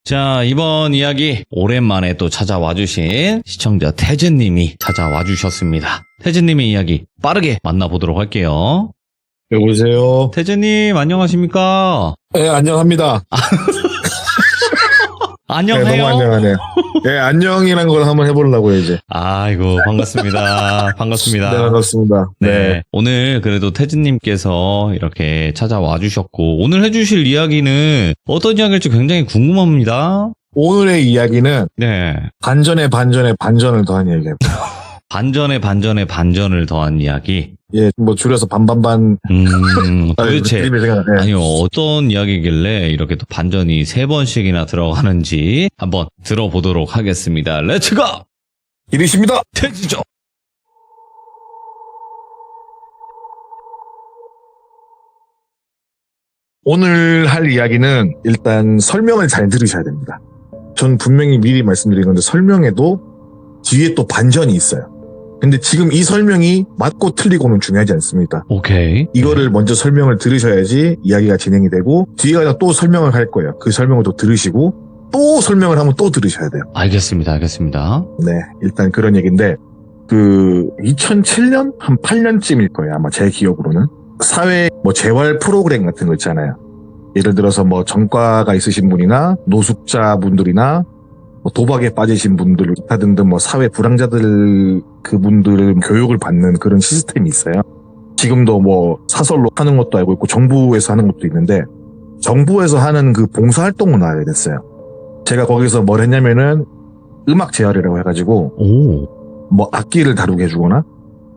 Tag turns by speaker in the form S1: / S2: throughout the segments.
S1: 자, 이번 이야기 오랜만에 또 찾아와 주신 시청자 태진님이 찾아와 주셨습니다. 태진님의 이야기 빠르게 만나보도록 할게요.
S2: 여보세요.
S1: 태진님 안녕하십니까?
S2: 네, 안녕합니다.
S1: 안녕해요.
S2: 네, 너무 안녕하네요. 네, 안녕이란 걸 한번 해보려고요, 이제.
S1: 아이고, 반갑습니다. 반갑습니다.
S2: 네, 반갑습니다.
S1: 네. 오늘 그래도 태진님께서 이렇게 찾아와 주셨고, 오늘 해주실 이야기는 어떤 이야기일지 굉장히 궁금합니다.
S2: 오늘의 이야기는
S1: 네.
S2: 반전에 반전을 더한 이야기입니다.
S1: 반전에 반전을 더한 이야기.
S2: 예, 뭐 줄여서 반반반.
S1: 도대체,
S2: 네.
S1: 아니요, 어떤 이야기길래 이렇게 또 반전이 3번씩이나 들어가는지 한번 들어보도록 하겠습니다. 렛츠고!
S2: 이리십니다.
S1: 태지죠!
S2: 오늘 할 이야기는 일단 설명을 잘 들으셔야 됩니다. 전 분명히 미리 말씀드린 건데 설명에도 뒤에 또 반전이 있어요. 근데 지금 이 설명이 맞고 틀리고는 중요하지 않습니다.
S1: 오케이.
S2: 이거를 먼저 설명을 들으셔야지 이야기가 진행이 되고 뒤에 또 설명을 할 거예요. 그 설명을 또 들으시고 또 설명을 하면 또 들으셔야 돼요.
S1: 알겠습니다.
S2: 네, 일단 그런 얘기인데 2007년? 한 8년쯤일 거예요. 아마 제 기억으로는. 사회 재활 프로그램 같은 거 있잖아요. 예를 들어서 전과가 있으신 분이나 노숙자분들이나 도박에 빠지신 분들, 기타 등등 사회 불황자들 그분들 교육을 받는 그런 시스템이 있어요. 지금도 사설로 하는 것도 알고 있고 정부에서 하는 것도 있는데 정부에서 하는 그 봉사활동을 알게 됐어요. 제가 거기서 뭘 했냐면은 음악 재활이라고 해가지고 악기를 다루게 해주거나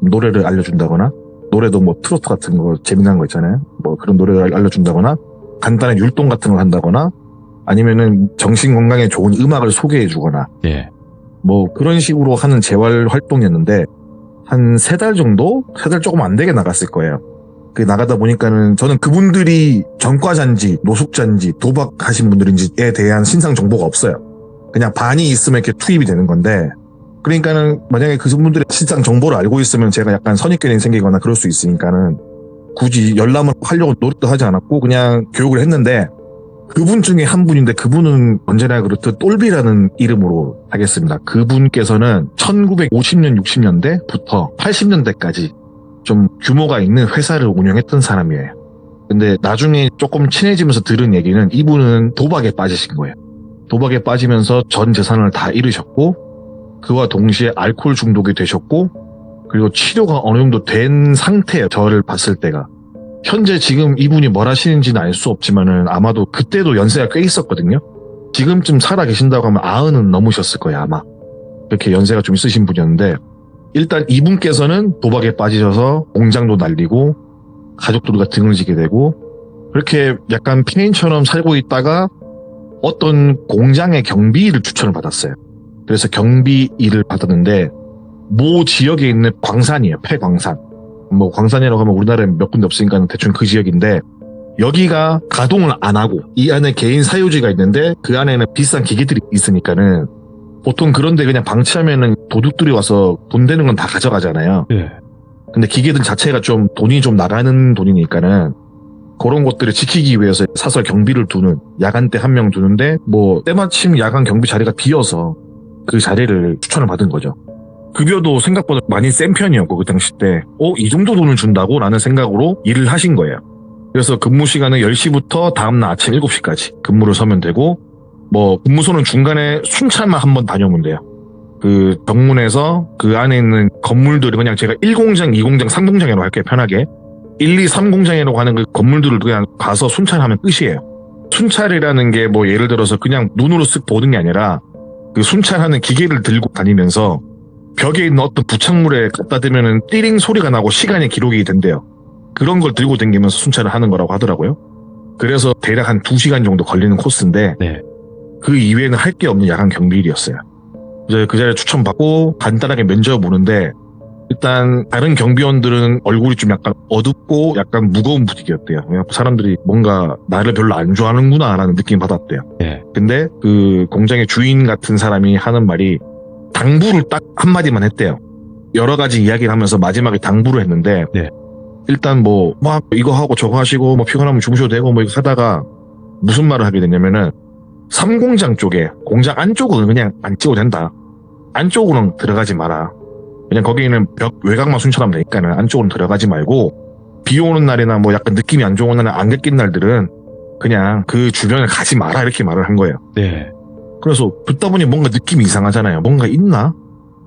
S2: 노래를 알려준다거나 노래도 트로트 같은 거 재미난 거 있잖아요. 그런 노래를 알려준다거나 간단한 율동 같은 걸 한다거나 아니면은 정신 건강에 좋은 음악을 소개해주거나
S1: 예.
S2: 그런 식으로 하는 재활 활동이었는데 한 3달 정도? 3달 조금 안 되게 나갔을 거예요. 나가다 보니까는 저는 그분들이 전과자인지 노숙자인지 도박하신 분들인지에 대한 신상 정보가 없어요. 그냥 반이 있으면 이렇게 투입이 되는 건데 그러니까는 만약에 그분들의 신상 정보를 알고 있으면 제가 약간 선입견이 생기거나 그럴 수 있으니까는 굳이 열람을 하려고 노력도 하지 않았고 그냥 교육을 했는데 그분 중에 한 분인데 그분은 언제나 그렇듯 똘비라는 이름으로 하겠습니다. 그분께서는 1950년, 60년대부터 80년대까지 좀 규모가 있는 회사를 운영했던 사람이에요. 근데 나중에 조금 친해지면서 들은 얘기는 이분은 도박에 빠지신 거예요. 도박에 빠지면서 전 재산을 다 잃으셨고 그와 동시에 알코올 중독이 되셨고 그리고 치료가 어느 정도 된 상태예요. 저를 봤을 때가. 현재 지금 이분이 뭘 하시는지는 알 수 없지만은 아마도 그때도 연세가 꽤 있었거든요. 지금쯤 살아 계신다고 하면 90은 넘으셨을 거예요, 아마. 그렇게 연세가 좀 있으신 분이었는데 일단 이분께서는 도박에 빠지셔서 공장도 날리고 가족들과 등을 지게 되고 그렇게 약간 피해인처럼 살고 있다가 어떤 공장의 경비 일을 추천을 받았어요. 그래서 경비 일을 받았는데 모 지역에 있는 광산이에요. 폐광산. 광산이라고 하면 우리나라에 몇 군데 없으니까 대충 그 지역인데 여기가 가동을 안 하고 이 안에 개인 사유지가 있는데 그 안에는 비싼 기계들이 있으니까는 보통 그런데 그냥 방치하면은 도둑들이 와서 돈 되는 건 다 가져가잖아요.
S1: 예.
S2: 근데 기계들 자체가 돈이 좀 나가는 돈이니까는 그런 것들을 지키기 위해서 사설 경비를 두는 야간대 한 명 두는데 때마침 야간 경비 자리가 비어서 그 자리를 추천을 받은 거죠. 급여도 생각보다 많이 센 편이었고 그 당시 때 이 정도 돈을 준다고? 라는 생각으로 일을 하신 거예요. 그래서 근무 시간은 10시부터 다음날 아침 7시까지 근무를 서면 되고 근무소는 중간에 순찰만 한번 다녀오면 돼요. 그 정문에서 그 안에 있는 건물들을 그냥 제가 1공장, 2공장, 3공장이라고 할게요. 편하게 1, 2, 3공장이라고 하는 그 건물들을 그냥 가서 순찰하면 끝이에요. 순찰이라는 게 예를 들어서 그냥 눈으로 쓱 보는 게 아니라 그 순찰하는 기계를 들고 다니면서 벽에 있는 어떤 부착물에 갖다 대면은 띠링 소리가 나고 시간이 기록이 된대요. 그런 걸 들고 다니면서 순찰을 하는 거라고 하더라고요. 그래서 대략 한 2시간 정도 걸리는 코스인데
S1: 네.
S2: 그 이외에는 할 게 없는 야간 경비일이었어요. 이제 그 자리에 추천받고 간단하게 면접을 보는데 일단 다른 경비원들은 얼굴이 좀 약간 어둡고 약간 무거운 분위기였대요. 사람들이 뭔가 나를 별로 안 좋아하는구나 라는 느낌 받았대요.
S1: 네.
S2: 근데 그 공장의 주인 같은 사람이 하는 말이 당부를 딱 한마디만 했대요. 여러 가지 이야기를 하면서 마지막에 당부를 했는데
S1: 네.
S2: 일단 이거 하고 저거 하시고 피곤하면 주무셔도 되고 이거 하다가 무슨 말을 하게 됐냐면은 3공장 쪽에 공장 안쪽은 그냥 안 찍어도 된다. 안쪽으로는 들어가지 마라. 그냥 거기는 벽 외곽만 순찰하면 되니까는 안쪽으로는 들어가지 말고 비 오는 날이나 뭐 약간 느낌이 안 좋은 날이나 안개 낀 날들은 그냥 그 주변을 가지 마라 이렇게 말을 한 거예요.
S1: 네.
S2: 그래서 듣다 보니 뭔가 느낌이 이상하잖아요. 뭔가 있나?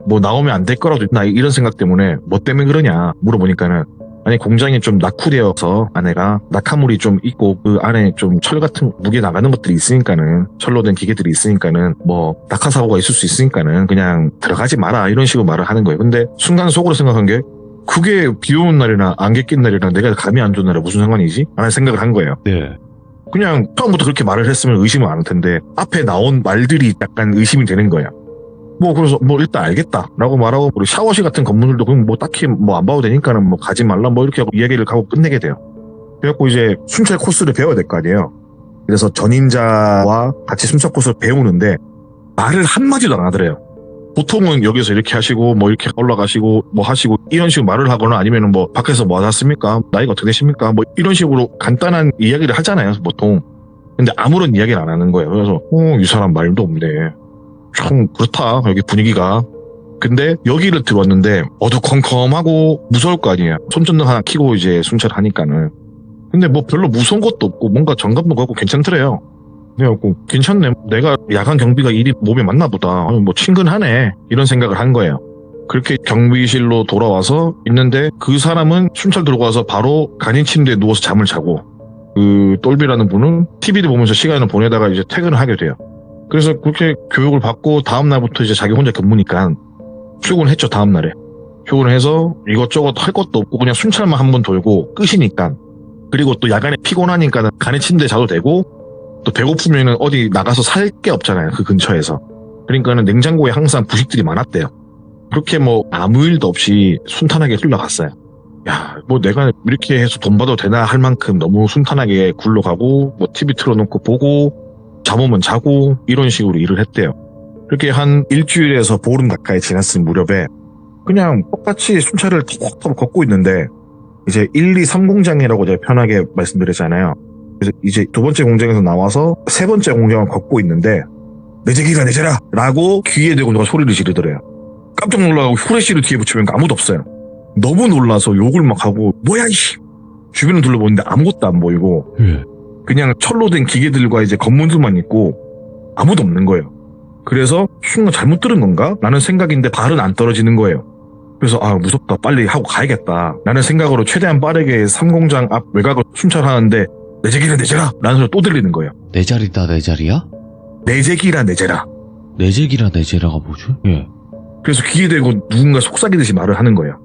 S2: 뭐 나오면 안 될 거라도 있나? 이런 생각 때문에 뭐 때문에 그러냐 물어보니까는 아니 공장이 좀 낙후되어서 안에가 낙하물이 좀 있고 그 안에 좀 철 같은 무게 나가는 것들이 있으니까는 철로 된 기계들이 있으니까는 뭐 낙하 사고가 있을 수 있으니까는 그냥 들어가지 마라 이런 식으로 말을 하는 거예요. 근데 순간 속으로 생각한 게 그게 비 오는 날이나 안개 낀 날이랑 내가 감이 안 좋은 날에 무슨 상관이지? 라는 생각을 한 거예요.
S1: 네.
S2: 그냥 처음부터 그렇게 말을 했으면 의심은 안 할 텐데 앞에 나온 말들이 약간 의심이 되는 거야. 뭐 그래서 뭐 일단 알겠다라고 말하고 우리 샤워실 같은 건물들도 그럼 뭐 딱히 뭐 안 봐도 되니까는 뭐 가지 말라 뭐 이렇게 하고 이야기를 하고 끝내게 돼요. 그래갖고 이제 순찰 코스를 배워야 될 거 아니에요. 그래서 전임자와 같이 순찰 코스를 배우는데 말을 한마디도 안 하더래요. 보통은 여기서 이렇게 하시고 뭐 이렇게 올라가시고 뭐 하시고 이런 식으로 말을 하거나 아니면은 뭐 밖에서 뭐 하셨습니까? 나이가 어떻게 되십니까? 뭐 이런 식으로 간단한 이야기를 하잖아요, 보통. 근데 아무런 이야기를 안 하는 거예요. 그래서 이 사람 말도 없네. 참 그렇다 여기 분위기가. 근데 여기를 들어왔는데 어두컴컴하고 무서울 거 아니에요. 손전등 하나 켜고 이제 순찰하니까는. 근데 뭐 별로 무서운 것도 없고 뭔가 정감도 가고 괜찮더래요. 그래갖고 괜찮네. 내가 야간 경비가 일이 몸에 맞나 보다. 뭐 친근하네. 이런 생각을 한 거예요. 그렇게 경비실로 돌아와서 있는데 그 사람은 순찰 들어가서 바로 간이 침대에 누워서 잠을 자고 그 똘비라는 분은 TV를 보면서 시간을 보내다가 이제 퇴근을 하게 돼요. 그래서 그렇게 교육을 받고 다음날부터 이제 자기 혼자 근무니까 출근했죠. 다음날에. 출근을 해서 이것저것 할 것도 없고 그냥 순찰만 한 번 돌고 끝이니까. 그리고 또 야간에 피곤하니까 간이 침대에 자도 되고 또 배고프면은 어디 나가서 살 게 없잖아요. 그 근처에서. 그러니까는 냉장고에 항상 부식들이 많았대요. 그렇게 뭐 아무 일도 없이 순탄하게 흘러갔어요. 야, 뭐 내가 이렇게 해서 돈 받아도 되나 할 만큼 너무 순탄하게 굴러가고 뭐 TV 틀어놓고 보고 잠 오면 자고 이런 식으로 일을 했대요. 그렇게 한 일주일에서 보름 가까이 지났을 무렵에 그냥 똑같이 순찰을 톡톡 걷고 있는데 이제 1, 2, 3공장이라고 제가 편하게 말씀드렸잖아요. 그래서 이제 두 번째 공장에서 나와서 세 번째 공장을 걷고 있는데 내재기가 내재라! 라고 귀에 대고 누가 소리를 지르더래요. 깜짝 놀라고 후레쉬를 뒤에 붙이면 아무도 없어요. 너무 놀라서 욕을 막 하고 뭐야 이씨! 주변을 둘러보는데 아무것도 안 보이고 그냥 철로 된 기계들과 이제 건물들만 있고 아무도 없는 거예요. 그래서 순간 잘못 들은 건가? 라는 생각인데 발은 안 떨어지는 거예요. 그래서 무섭다 빨리 하고 가야겠다 라는 생각으로 최대한 빠르게 3공장 앞 외곽을 순찰하는데 내재기라 내재라 라는 소리가 또 들리는 거예요.
S1: 내 자리다 내 자리야?
S2: 내재기라 내재라.
S1: 내재기라 내재라가 뭐죠? 예.
S2: 그래서 귀에 대고 누군가 속삭이듯이 말을 하는 거예요.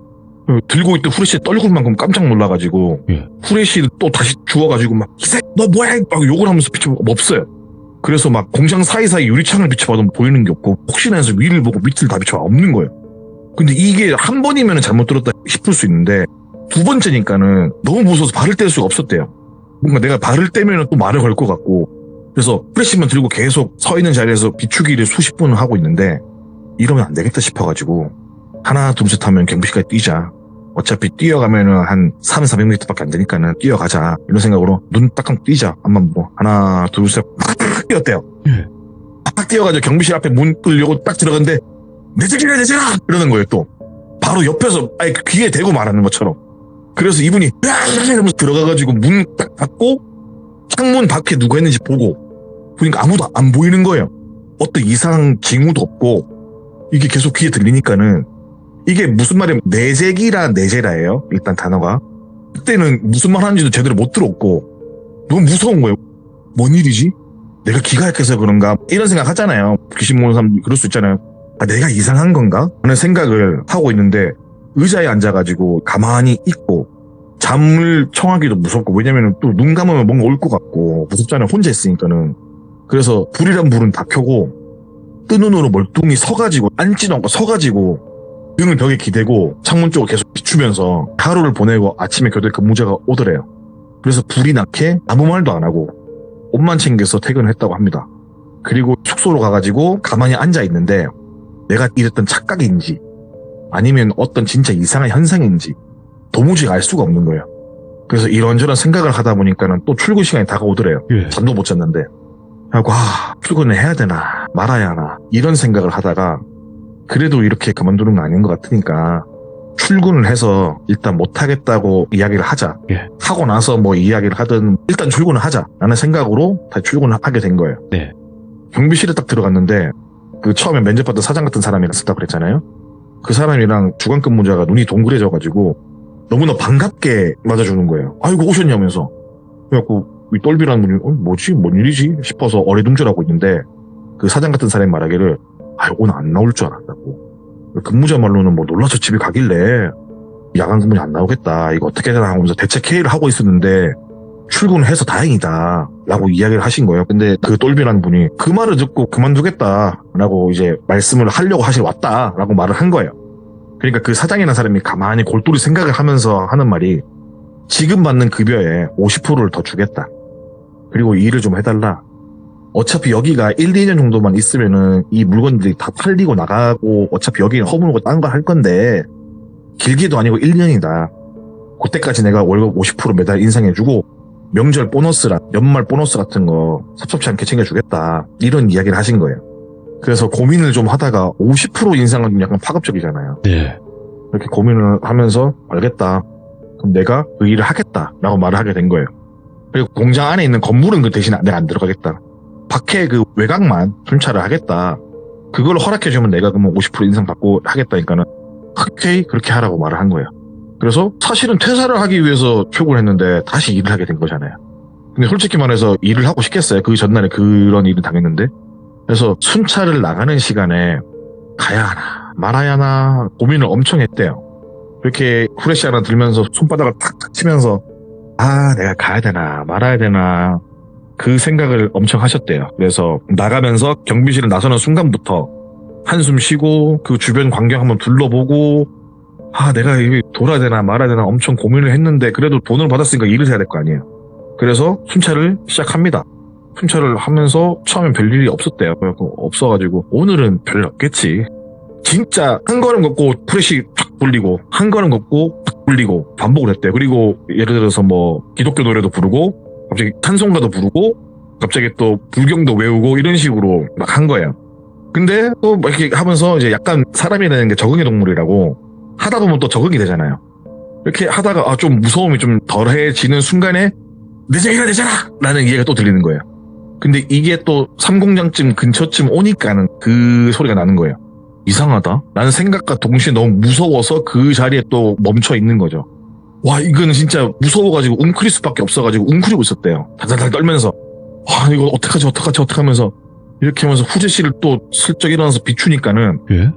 S2: 들고 있던 후레쉬에 떨굴 만큼 깜짝 놀라가지고
S1: 예.
S2: 후레쉬를 또 다시 주워가지고 막 이새 너 뭐야 막 욕을 하면서 비춰보고 없어요. 그래서 막 공장 사이사이 유리창을 비춰봐도 보이는 게 없고 혹시나 해서 위를 보고 밑을 다 비춰봐 없는 거예요. 근데 이게 한 번이면 잘못 들었다 싶을 수 있는데 두 번째니까는 너무 무서워서 발을 뗄 수가 없었대요. 뭔가 내가 발을 떼면 또 말을 걸 것 같고 그래서 후레쉬만 들고 계속 서 있는 자리에서 비추기를 수십 분을 하고 있는데 이러면 안 되겠다 싶어가지고 하나 둘 셋 하면 경비실까지 뛰자. 어차피 뛰어가면은 한 300-400m밖에 안 되니까는 뛰어가자. 이런 생각으로 눈 딱 감고 뛰자. 한번 뭐 하나 둘 셋 팍 뛰었대요. 팍 뛰어가지고 경비실 앞에 문 뚫려고 딱 들어갔는데 내재기라 내재라 이러는 거예요. 또 바로 옆에서 아예 귀에 대고 말하는 것처럼. 그래서 이분이 이러면서 들어가가지고 문 딱 닫고 창문 밖에 누가 있는지 보고 보니까 아무도 안 보이는 거예요. 어떤 이상 징후도 없고 이게 계속 귀에 들리니까는 이게 무슨 말이에요? 내재기라 내재라예요. 일단 단어가. 그때는 무슨 말 하는지도 제대로 못 들었고 너무 무서운 거예요. 뭔 일이지? 내가 기가 약해서 그런가? 이런 생각 하잖아요. 귀신 보는 사람 그럴 수 있잖아요. 내가 이상한 건가? 하는 생각을 하고 있는데 의자에 앉아가지고 가만히 있고 잠을 청하기도 무섭고 왜냐면 또 눈 감으면 뭔가 올 것 같고 무섭잖아요. 혼자 있으니까는. 그래서 불이란 불은 다 켜고 뜬 눈으로 멀뚱히 서가지고 앉지도 않고 서가지고 등을 벽에 기대고 창문 쪽을 계속 비추면서 하루를 보내고 아침에 교대 근무자가 오더래요. 그래서 불이 나게 아무 말도 안 하고 옷만 챙겨서 퇴근을 했다고 합니다. 그리고 숙소로 가가지고 가만히 앉아있는데 내가 이랬던 착각인지 아니면 어떤 진짜 이상한 현상인지 도무지 알 수가 없는 거예요. 그래서 이런저런 생각을 하다 보니까는 또 출근 시간이 다가오더래요.
S1: 예.
S2: 잠도 못 잤는데 하고 출근을 해야 되나 말아야 하나 이런 생각을 하다가 그래도 이렇게 그만두는 거 아닌 것 같으니까 출근을 해서 일단 못하겠다고 이야기를 하자.
S1: 예.
S2: 하고 나서 뭐 이야기를 하든 일단 출근을 하자 라는 생각으로 다시 출근을 하게 된 거예요.
S1: 네.
S2: 경비실에 딱 들어갔는데 그 처음에 면접받던 사장 같은 사람이랑 썼다고 그랬잖아요. 그 사람이랑 주간 근무자가 눈이 동그래져가지고 너무나 반갑게 맞아주는 거예요. 아이고 오셨냐면서. 그래갖고 이 똘비라는 분이 뭐지? 뭔 일이지? 싶어서 어리둥절하고 있는데 그 사장 같은 사람이 말하기를 오늘 안 나올 줄 알았다고. 근무자 말로는 뭐 놀라서 집에 가길래 야간 근무에 안 나오겠다. 이거 어떻게 해야 되나 하면서 대책 회의를 하고 있었는데 출근을 해서 다행이다 라고 이야기를 하신 거예요. 근데 그 똘비라는 분이 그 말을 듣고 그만두겠다 라고 이제 말씀을 하려고 하시러 왔다 라고 말을 한 거예요. 그러니까 그 사장이라는 사람이 가만히 골똘히 생각을 하면서 하는 말이 지금 받는 급여에 50%를 더 주겠다. 그리고 이 일을 좀 해달라. 어차피 여기가 1, 2년 정도만 있으면은 이 물건들이 다 팔리고 나가고 어차피 여기는 허물고 딴 거 할 건데 길게도 아니고 1년이다. 그때까지 내가 월급 50% 매달 인상해주고 명절 보너스랑 연말 보너스 같은 거 섭섭치 않게 챙겨주겠다. 이런 이야기를 하신 거예요. 그래서 고민을 좀 하다가 50% 인상은 좀 약간 파급적이잖아요.
S1: 네.
S2: 이렇게 고민을 하면서 알겠다. 그럼 내가 그 일을 하겠다라고 말을 하게 된 거예요. 그리고 공장 안에 있는 건물은 그 대신 내가 안 들어가겠다. 밖에 그 외곽만 순찰을 하겠다. 그걸 허락해주면 내가 그러면 50% 인상 받고 하겠다니까는 오케이 그렇게 하라고 말을 한 거예요. 그래서 사실은 퇴사를 하기 위해서 출근을 했는데 다시 일을 하게 된 거잖아요. 근데 솔직히 말해서 일을 하고 싶겠어요. 그 전날에 그런 일을 당했는데. 그래서 순찰을 나가는 시간에 가야 하나 말아야 하나 고민을 엄청 했대요. 이렇게 후레쉬 하나 들면서 손바닥을 탁탁 치면서 내가 가야 되나 말아야 되나 그 생각을 엄청 하셨대요. 그래서 나가면서 경비실을 나서는 순간부터 한숨 쉬고 그 주변 광경 한번 둘러보고 내가 이게 돌아야 되나 말아야 되나 엄청 고민을 했는데 그래도 돈을 받았으니까 일을 해야 될 거 아니에요. 그래서 순찰을 시작합니다. 순찰을 하면서 처음엔 별일이 없었대요. 없어가지고 오늘은 별일 없겠지. 진짜 한 걸음 걷고 프레시 탁 불리고 한 걸음 걷고 탁 불리고 반복을 했대요. 그리고 예를 들어서 뭐 기독교 노래도 부르고 갑자기 찬송가도 부르고 갑자기 또 불경도 외우고 이런 식으로 막 한 거예요. 근데 또 막 이렇게 하면서 이제 약간 사람이라는 게 적응의 동물이라고 하다 보면 또 적응이 되잖아요. 이렇게 하다가 좀 무서움이 좀 덜해지는 순간에 내장이라 내잖아! 라는 이야기가 또 들리는 거예요. 근데 이게 또 삼공장쯤 근처쯤 오니까는 그 소리가 나는 거예요. 이상하다? 라는 생각과 동시에 너무 무서워서 그 자리에 또 멈춰 있는 거죠. 와, 이거는 진짜 무서워가지고 웅크릴 수밖에 없어가지고 웅크리고 있었대요. 달달달 떨면서. 이거 어떡하지 하면서 이렇게 하면서 후제실을 또 슬쩍 일어나서 비추니까는
S1: 예?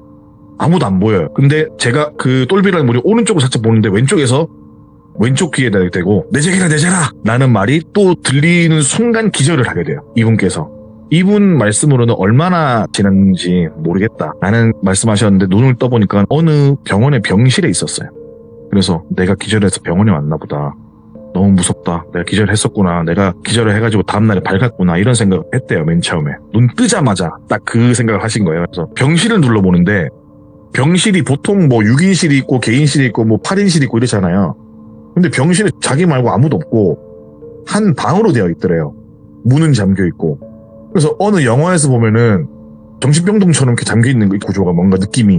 S2: 아무도 안 보여요. 근데 제가 그 똘비라는 분이 오른쪽을 살짝 보는데 왼쪽에서 왼쪽 귀에 대고 내재기라 내재라 라는 말이 또 들리는 순간 기절을 하게 돼요. 이분께서. 이분 말씀으로는 얼마나 지났는지 모르겠다 라는 말씀하셨는데 눈을 떠보니까 어느 병원의 병실에 있었어요. 그래서 내가 기절해서 병원에 왔나 보다. 너무 무섭다. 내가 기절했었구나. 내가 기절을 해가지고 다음날에 밝았구나. 이런 생각을 했대요. 맨 처음에. 눈 뜨자마자 딱 그 생각을 하신 거예요. 그래서 병실을 둘러보는데 병실이 보통 뭐 6인실이 있고 개인실이 있고 뭐 8인실이 있고 이러잖아요. 근데 병실에 자기 말고 아무도 없고 한 방으로 되어 있더래요. 문은 잠겨 있고. 그래서 어느 영화에서 보면은 정신병동처럼 이렇게 잠겨 있는 그 구조가 뭔가 느낌이.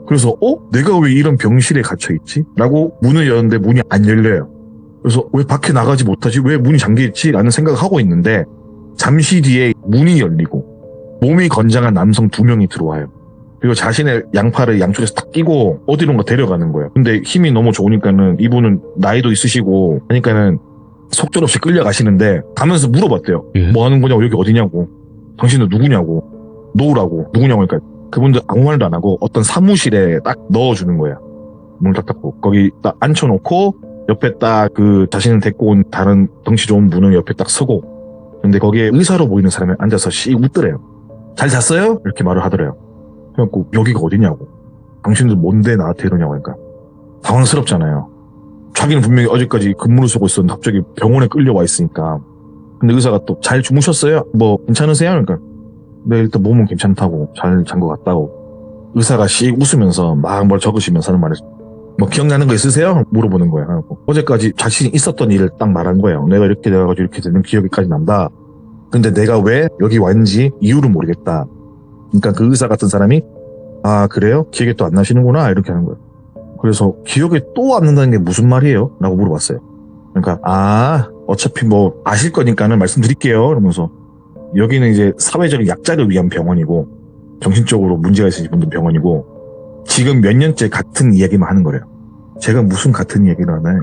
S2: 그래서 내가 왜 이런 병실에 갇혀 있지? 라고 문을 여는데 문이 안 열려요. 그래서 왜 밖에 나가지 못하지? 왜 문이 잠겨 있지? 라는 생각을 하고 있는데 잠시 뒤에 문이 열리고 몸이 건장한 남성 2명이 들어와요. 그리고 자신의 양팔을 양쪽에서 탁 끼고 어디론가 데려가는 거예요. 근데 힘이 너무 좋으니까는 이분은 나이도 있으시고 하니까는 속절없이 끌려가시는데 가면서 물어봤대요.
S1: 예?
S2: 뭐 하는 거냐고, 여기 어디냐고, 당신은 누구냐고, 놓으라고, 누구냐고. 그러니까 그분들 아무 말도 안 하고 어떤 사무실에 딱 넣어주는 거예요. 문을 딱 닫고 거기 딱 앉혀놓고 옆에 딱 그 자신을 데리고 온 다른 덩치 좋은 분은 옆에 딱 서고, 근데 거기에 의사로 보이는 사람이 앉아서 씩 웃더래요. 잘 잤어요? 이렇게 말을 하더래요. 그래갖고 여기가 어디냐고, 당신들 뭔데 나한테 이러냐고 하니까 당황스럽잖아요. 자기는 분명히 어제까지 근무를 쓰고 있었는데 갑자기 병원에 끌려와 있으니까. 근데 의사가 또 잘 주무셨어요? 뭐 괜찮으세요? 그러니까 네, 일단 몸은 괜찮다고, 잘 잔 것 같다고. 의사가 씩 웃으면서 막 뭘 적으시면서 하는 말을, 뭐 기억나는 거 있으세요? 물어보는 거예요. 어제까지 자신이 있었던 일을 딱 말한 거예요. 내가 이렇게 돼가지고 이렇게 되는 기억이까지 난다. 근데 내가 왜 여기 왔는지 이유를 모르겠다. 그러니까 그 의사 같은 사람이 아 그래요? 기억이 또 안 나시는구나 이렇게 하는 거예요. 그래서 기억이 또 안 난다는 게 무슨 말이에요? 라고 물어봤어요. 그러니까 어차피 뭐 아실 거니까는 말씀드릴게요. 이러면서 여기는 이제 사회적 약자를 위한 병원이고 정신적으로 문제가 있으신 분들 병원이고 지금 몇 년째 같은 이야기만 하는 거래요. 제가 무슨 같은 이야기를 하나요?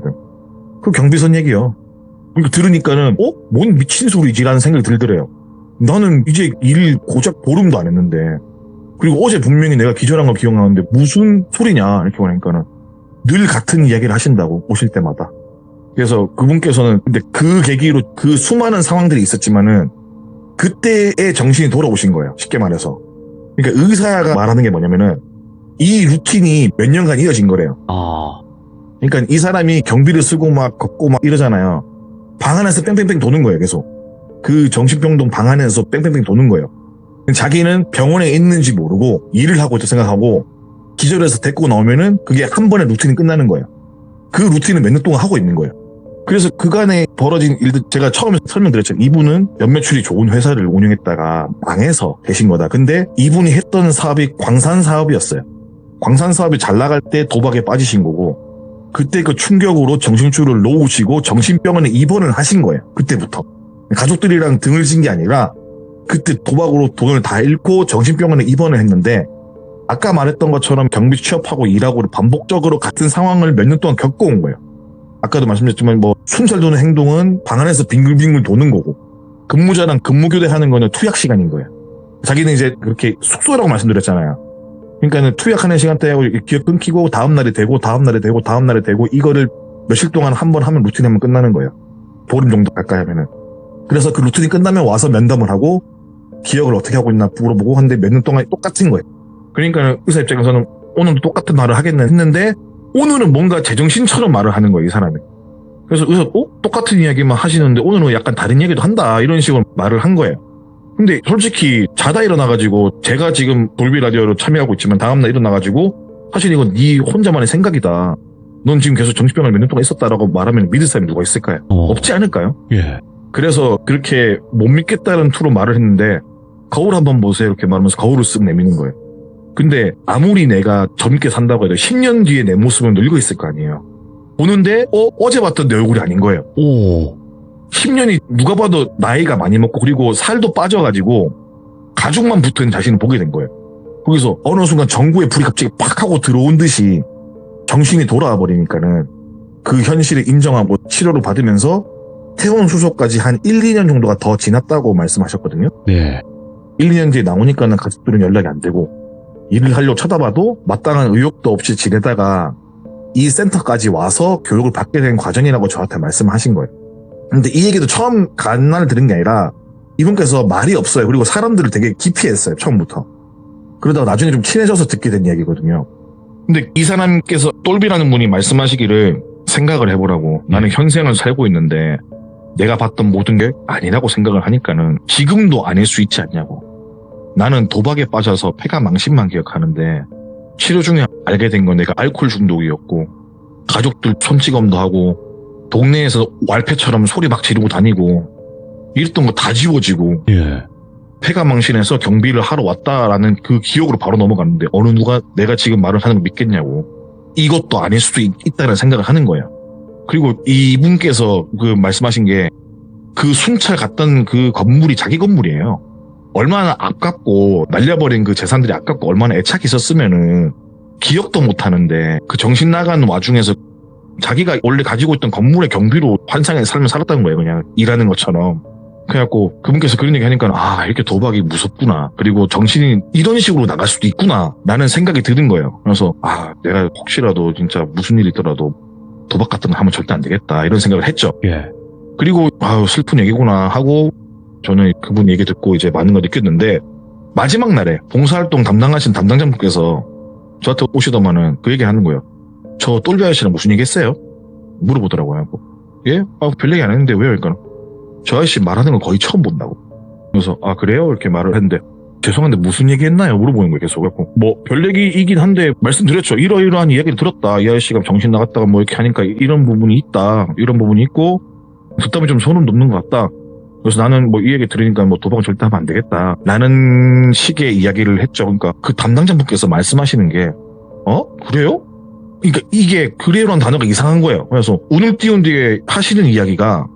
S2: 그 경비선 얘기요. 그러니까 들으니까는 뭔 미친 소리지라는 생각이 들더래요. 나는 이제 일 고작 보름도 안 했는데 그리고 어제 분명히 내가 기절한 걸 기억나는데 무슨 소리냐 이렇게 말하니까는 늘 같은 이야기를 하신다고 오실 때마다. 그래서 그분께서는 근데 그 계기로 그 수많은 상황들이 있었지만은 그때의 정신이 돌아오신 거예요. 쉽게 말해서. 그러니까 의사가 말하는 게 뭐냐면은 이 루틴이 몇 년간 이어진 거래요. 그러니까 이 사람이 경비를 쓰고 막 걷고 막 이러잖아요. 방 안에서 뺑뺑뺑 도는 거예요, 계속. 그 정신병동 방 안에서 뺑뺑뺑 도는 거예요. 자기는 병원에 있는지 모르고 일을 하고 있다 생각하고 기절해서 데리고 나오면은 그게 한 번에 루틴이 끝나는 거예요. 그 루틴을 몇 년 동안 하고 있는 거예요. 그래서 그간에 벌어진 일들 제가 처음에 설명드렸죠. 이분은 연매출이 좋은 회사를 운영했다가 망해서 계신 거다. 근데 이분이 했던 사업이 광산 사업이었어요. 광산 사업이 잘 나갈 때 도박에 빠지신 거고 그때 그 충격으로 정신줄을 놓으시고 정신병원에 입원을 하신 거예요. 그때부터. 가족들이랑 등을 진 게 아니라 그때 도박으로 돈을 다 잃고 정신병원에 입원을 했는데 아까 말했던 것처럼 경비 취업하고 일하고 반복적으로 같은 상황을 몇 년 동안 겪어온 거예요. 아까도 말씀드렸지만 뭐 순찰 도는 행동은 방 안에서 빙글빙글 도는 거고 근무자랑 근무교대하는 거는 투약 시간인 거예요. 자기는 이제 그렇게 숙소라고 말씀드렸잖아요. 그러니까는 투약하는 시간대에 기억 끊기고 다음날이 되고 다음날이 되고 다음날이 되고 이거를 며칠 동안 한 번 하면 루틴이 하면 끝나는 거예요. 보름 정도 가까이 하면은. 그래서 그 루틴이 끝나면 와서 면담을 하고 기억을 어떻게 하고 있나 물어보고 하는데 몇 년 동안 똑같은 거예요. 그러니까 의사 입장에서는 오늘도 똑같은 말을 하겠네 했는데 오늘은 뭔가 제정신처럼 말을 하는 거예요, 이 사람이. 그래서 의사 똑같은 이야기만 하시는데 오늘은 약간 다른 이야기도 한다 이런 식으로 말을 한 거예요. 근데 솔직히 자다 일어나가지고 제가 지금 돌비 라디오로 참여하고 있지만 다음날 일어나가지고 사실 이건 네 혼자만의 생각이다. 넌 지금 계속 정신병원에 몇 년 동안 있었다라고 말하면 믿을 사람이 누가 있을까요? 없지 않을까요?
S1: 예.
S2: 그래서 그렇게 못 믿겠다는 투로 말을 했는데 거울 한번 보세요 이렇게 말하면서 거울을 쓱 내미는 거예요. 근데 아무리 내가 젊게 산다고 해도 10년 뒤에 내 모습은 늙어 있을 거 아니에요. 보는데 어제 봤던 내 얼굴이 아닌 거예요. 10년이 누가 봐도 나이가 많이 먹고 그리고 살도 빠져가지고 가죽만 붙은 자신을 보게 된 거예요. 거기서 어느 순간 전구의 불이 갑자기 팍 하고 들어온 듯이 정신이 돌아와 버리니까는 그 현실을 인정하고 치료를 받으면서 퇴원 수속까지 한 1, 2년 정도가 더 지났다고 말씀하셨거든요.
S1: 네.
S2: 1, 2년 뒤에 나오니까는 가족들은 연락이 안 되고 일을 하려고 쳐다봐도 마땅한 의욕도 없이 지내다가 이 센터까지 와서 교육을 받게 된 과정이라고 저한테 말씀하신 거예요. 근데 이 얘기도 처음 간날 들은 게 아니라 이분께서 말이 없어요. 그리고 사람들을 되게 기피했어요. 처음부터. 그러다가 나중에 좀 친해져서 듣게 된 이야기거든요. 근데 이 사람께서 똘비라는 분이 말씀하시기를 생각을 해보라고. 나는 현생을 살고 있는데 내가 봤던 모든 게 아니라고 생각을 하니까는 지금도 아닐 수 있지 않냐고. 나는 도박에 빠져서 폐가 망신만 기억하는데 치료 중에 알게 된 건 내가 알코올 중독이었고 가족들 손찌검도 하고 동네에서 왈패처럼 소리 막 지르고 다니고 이랬던 거 다 지워지고
S1: 예.
S2: 폐가 망신해서 경비를 하러 왔다라는 그 기억으로 바로 넘어갔는데 어느 누가 내가 지금 말을 하는 걸 믿겠냐고. 이것도 아닐 수도 있다는 생각을 하는 거예요. 그리고 이분께서 그 말씀하신 게 그 순찰 갔던 그 건물이 자기 건물이에요. 얼마나 아깝고 날려버린 그 재산들이 아깝고 얼마나 애착이 있었으면은 기억도 못 하는데 그 정신 나간 와중에서 자기가 원래 가지고 있던 건물의 경비로 환상의 삶을 살았다는 거예요. 그냥 일하는 것처럼. 그래갖고 그분께서 그런 얘기 하니까 이렇게 도박이 무섭구나. 그리고 정신이 이런 식으로 나갈 수도 있구나 라는 생각이 드는 거예요. 그래서 내가 혹시라도 진짜 무슨 일이 있더라도 도박 같은 거 하면 절대 안 되겠다 이런 생각을 했죠.
S1: 예.
S2: 그리고 슬픈 얘기구나 하고 저는 그분 얘기 듣고 이제 많은 걸 느꼈는데 마지막 날에 봉사활동 담당하신 담당자분께서 저한테 오시더만은 그 얘기 하는 거예요. 저 똘비 아저씨랑 무슨 얘기 했어요? 물어보더라고요. 예? 별 얘기 안 했는데 왜요? 그러니까 저 아저씨 말하는 걸 거의 처음 본다고. 그래서 그래요? 이렇게 말을 했는데 죄송한데 무슨 얘기 했나요? 물어보는 거예요. 계속. 뭐 별 얘기이긴 한데 말씀드렸죠. 이러이러한 이야기를 들었다. 이 아저씨가 정신 나갔다가 뭐 이렇게 하니까 이런 부분이 있다. 이런 부분이 있고 듣다 보면 좀 소름 돋는 것 같다. 그래서 나는 뭐 이 얘기 들으니까 뭐 도박은 절대 하면 안 되겠다. 라는 식의 이야기를 했죠. 그러니까 그 담당자분께서 말씀하시는 게, 그래요? 그러니까 이게 그래요라는 단어가 이상한 거예요. 그래서 운을 띄운 뒤에 하시는 이야기가,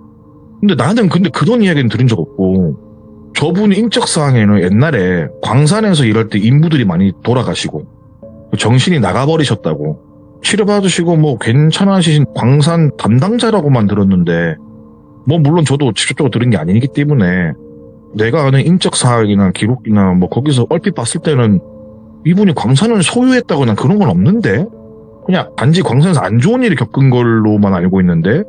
S2: 근데 나는 그런 이야기는 들은 적 없고, 저분이 인적사항에는 옛날에 광산에서 일할 때 인부들이 많이 돌아가시고, 정신이 나가버리셨다고, 치료받으시고 뭐 괜찮으신 광산 담당자라고만 들었는데, 뭐 물론 저도 직접적으로 들은 게 아니기 때문에 내가 아는 인적사항이나 기록이나 뭐 거기서 얼핏 봤을 때는 이분이 광산을 소유했다거나 그런 건 없는데, 그냥 단지 광산에서 안 좋은 일을 겪은 걸로만 알고 있는데,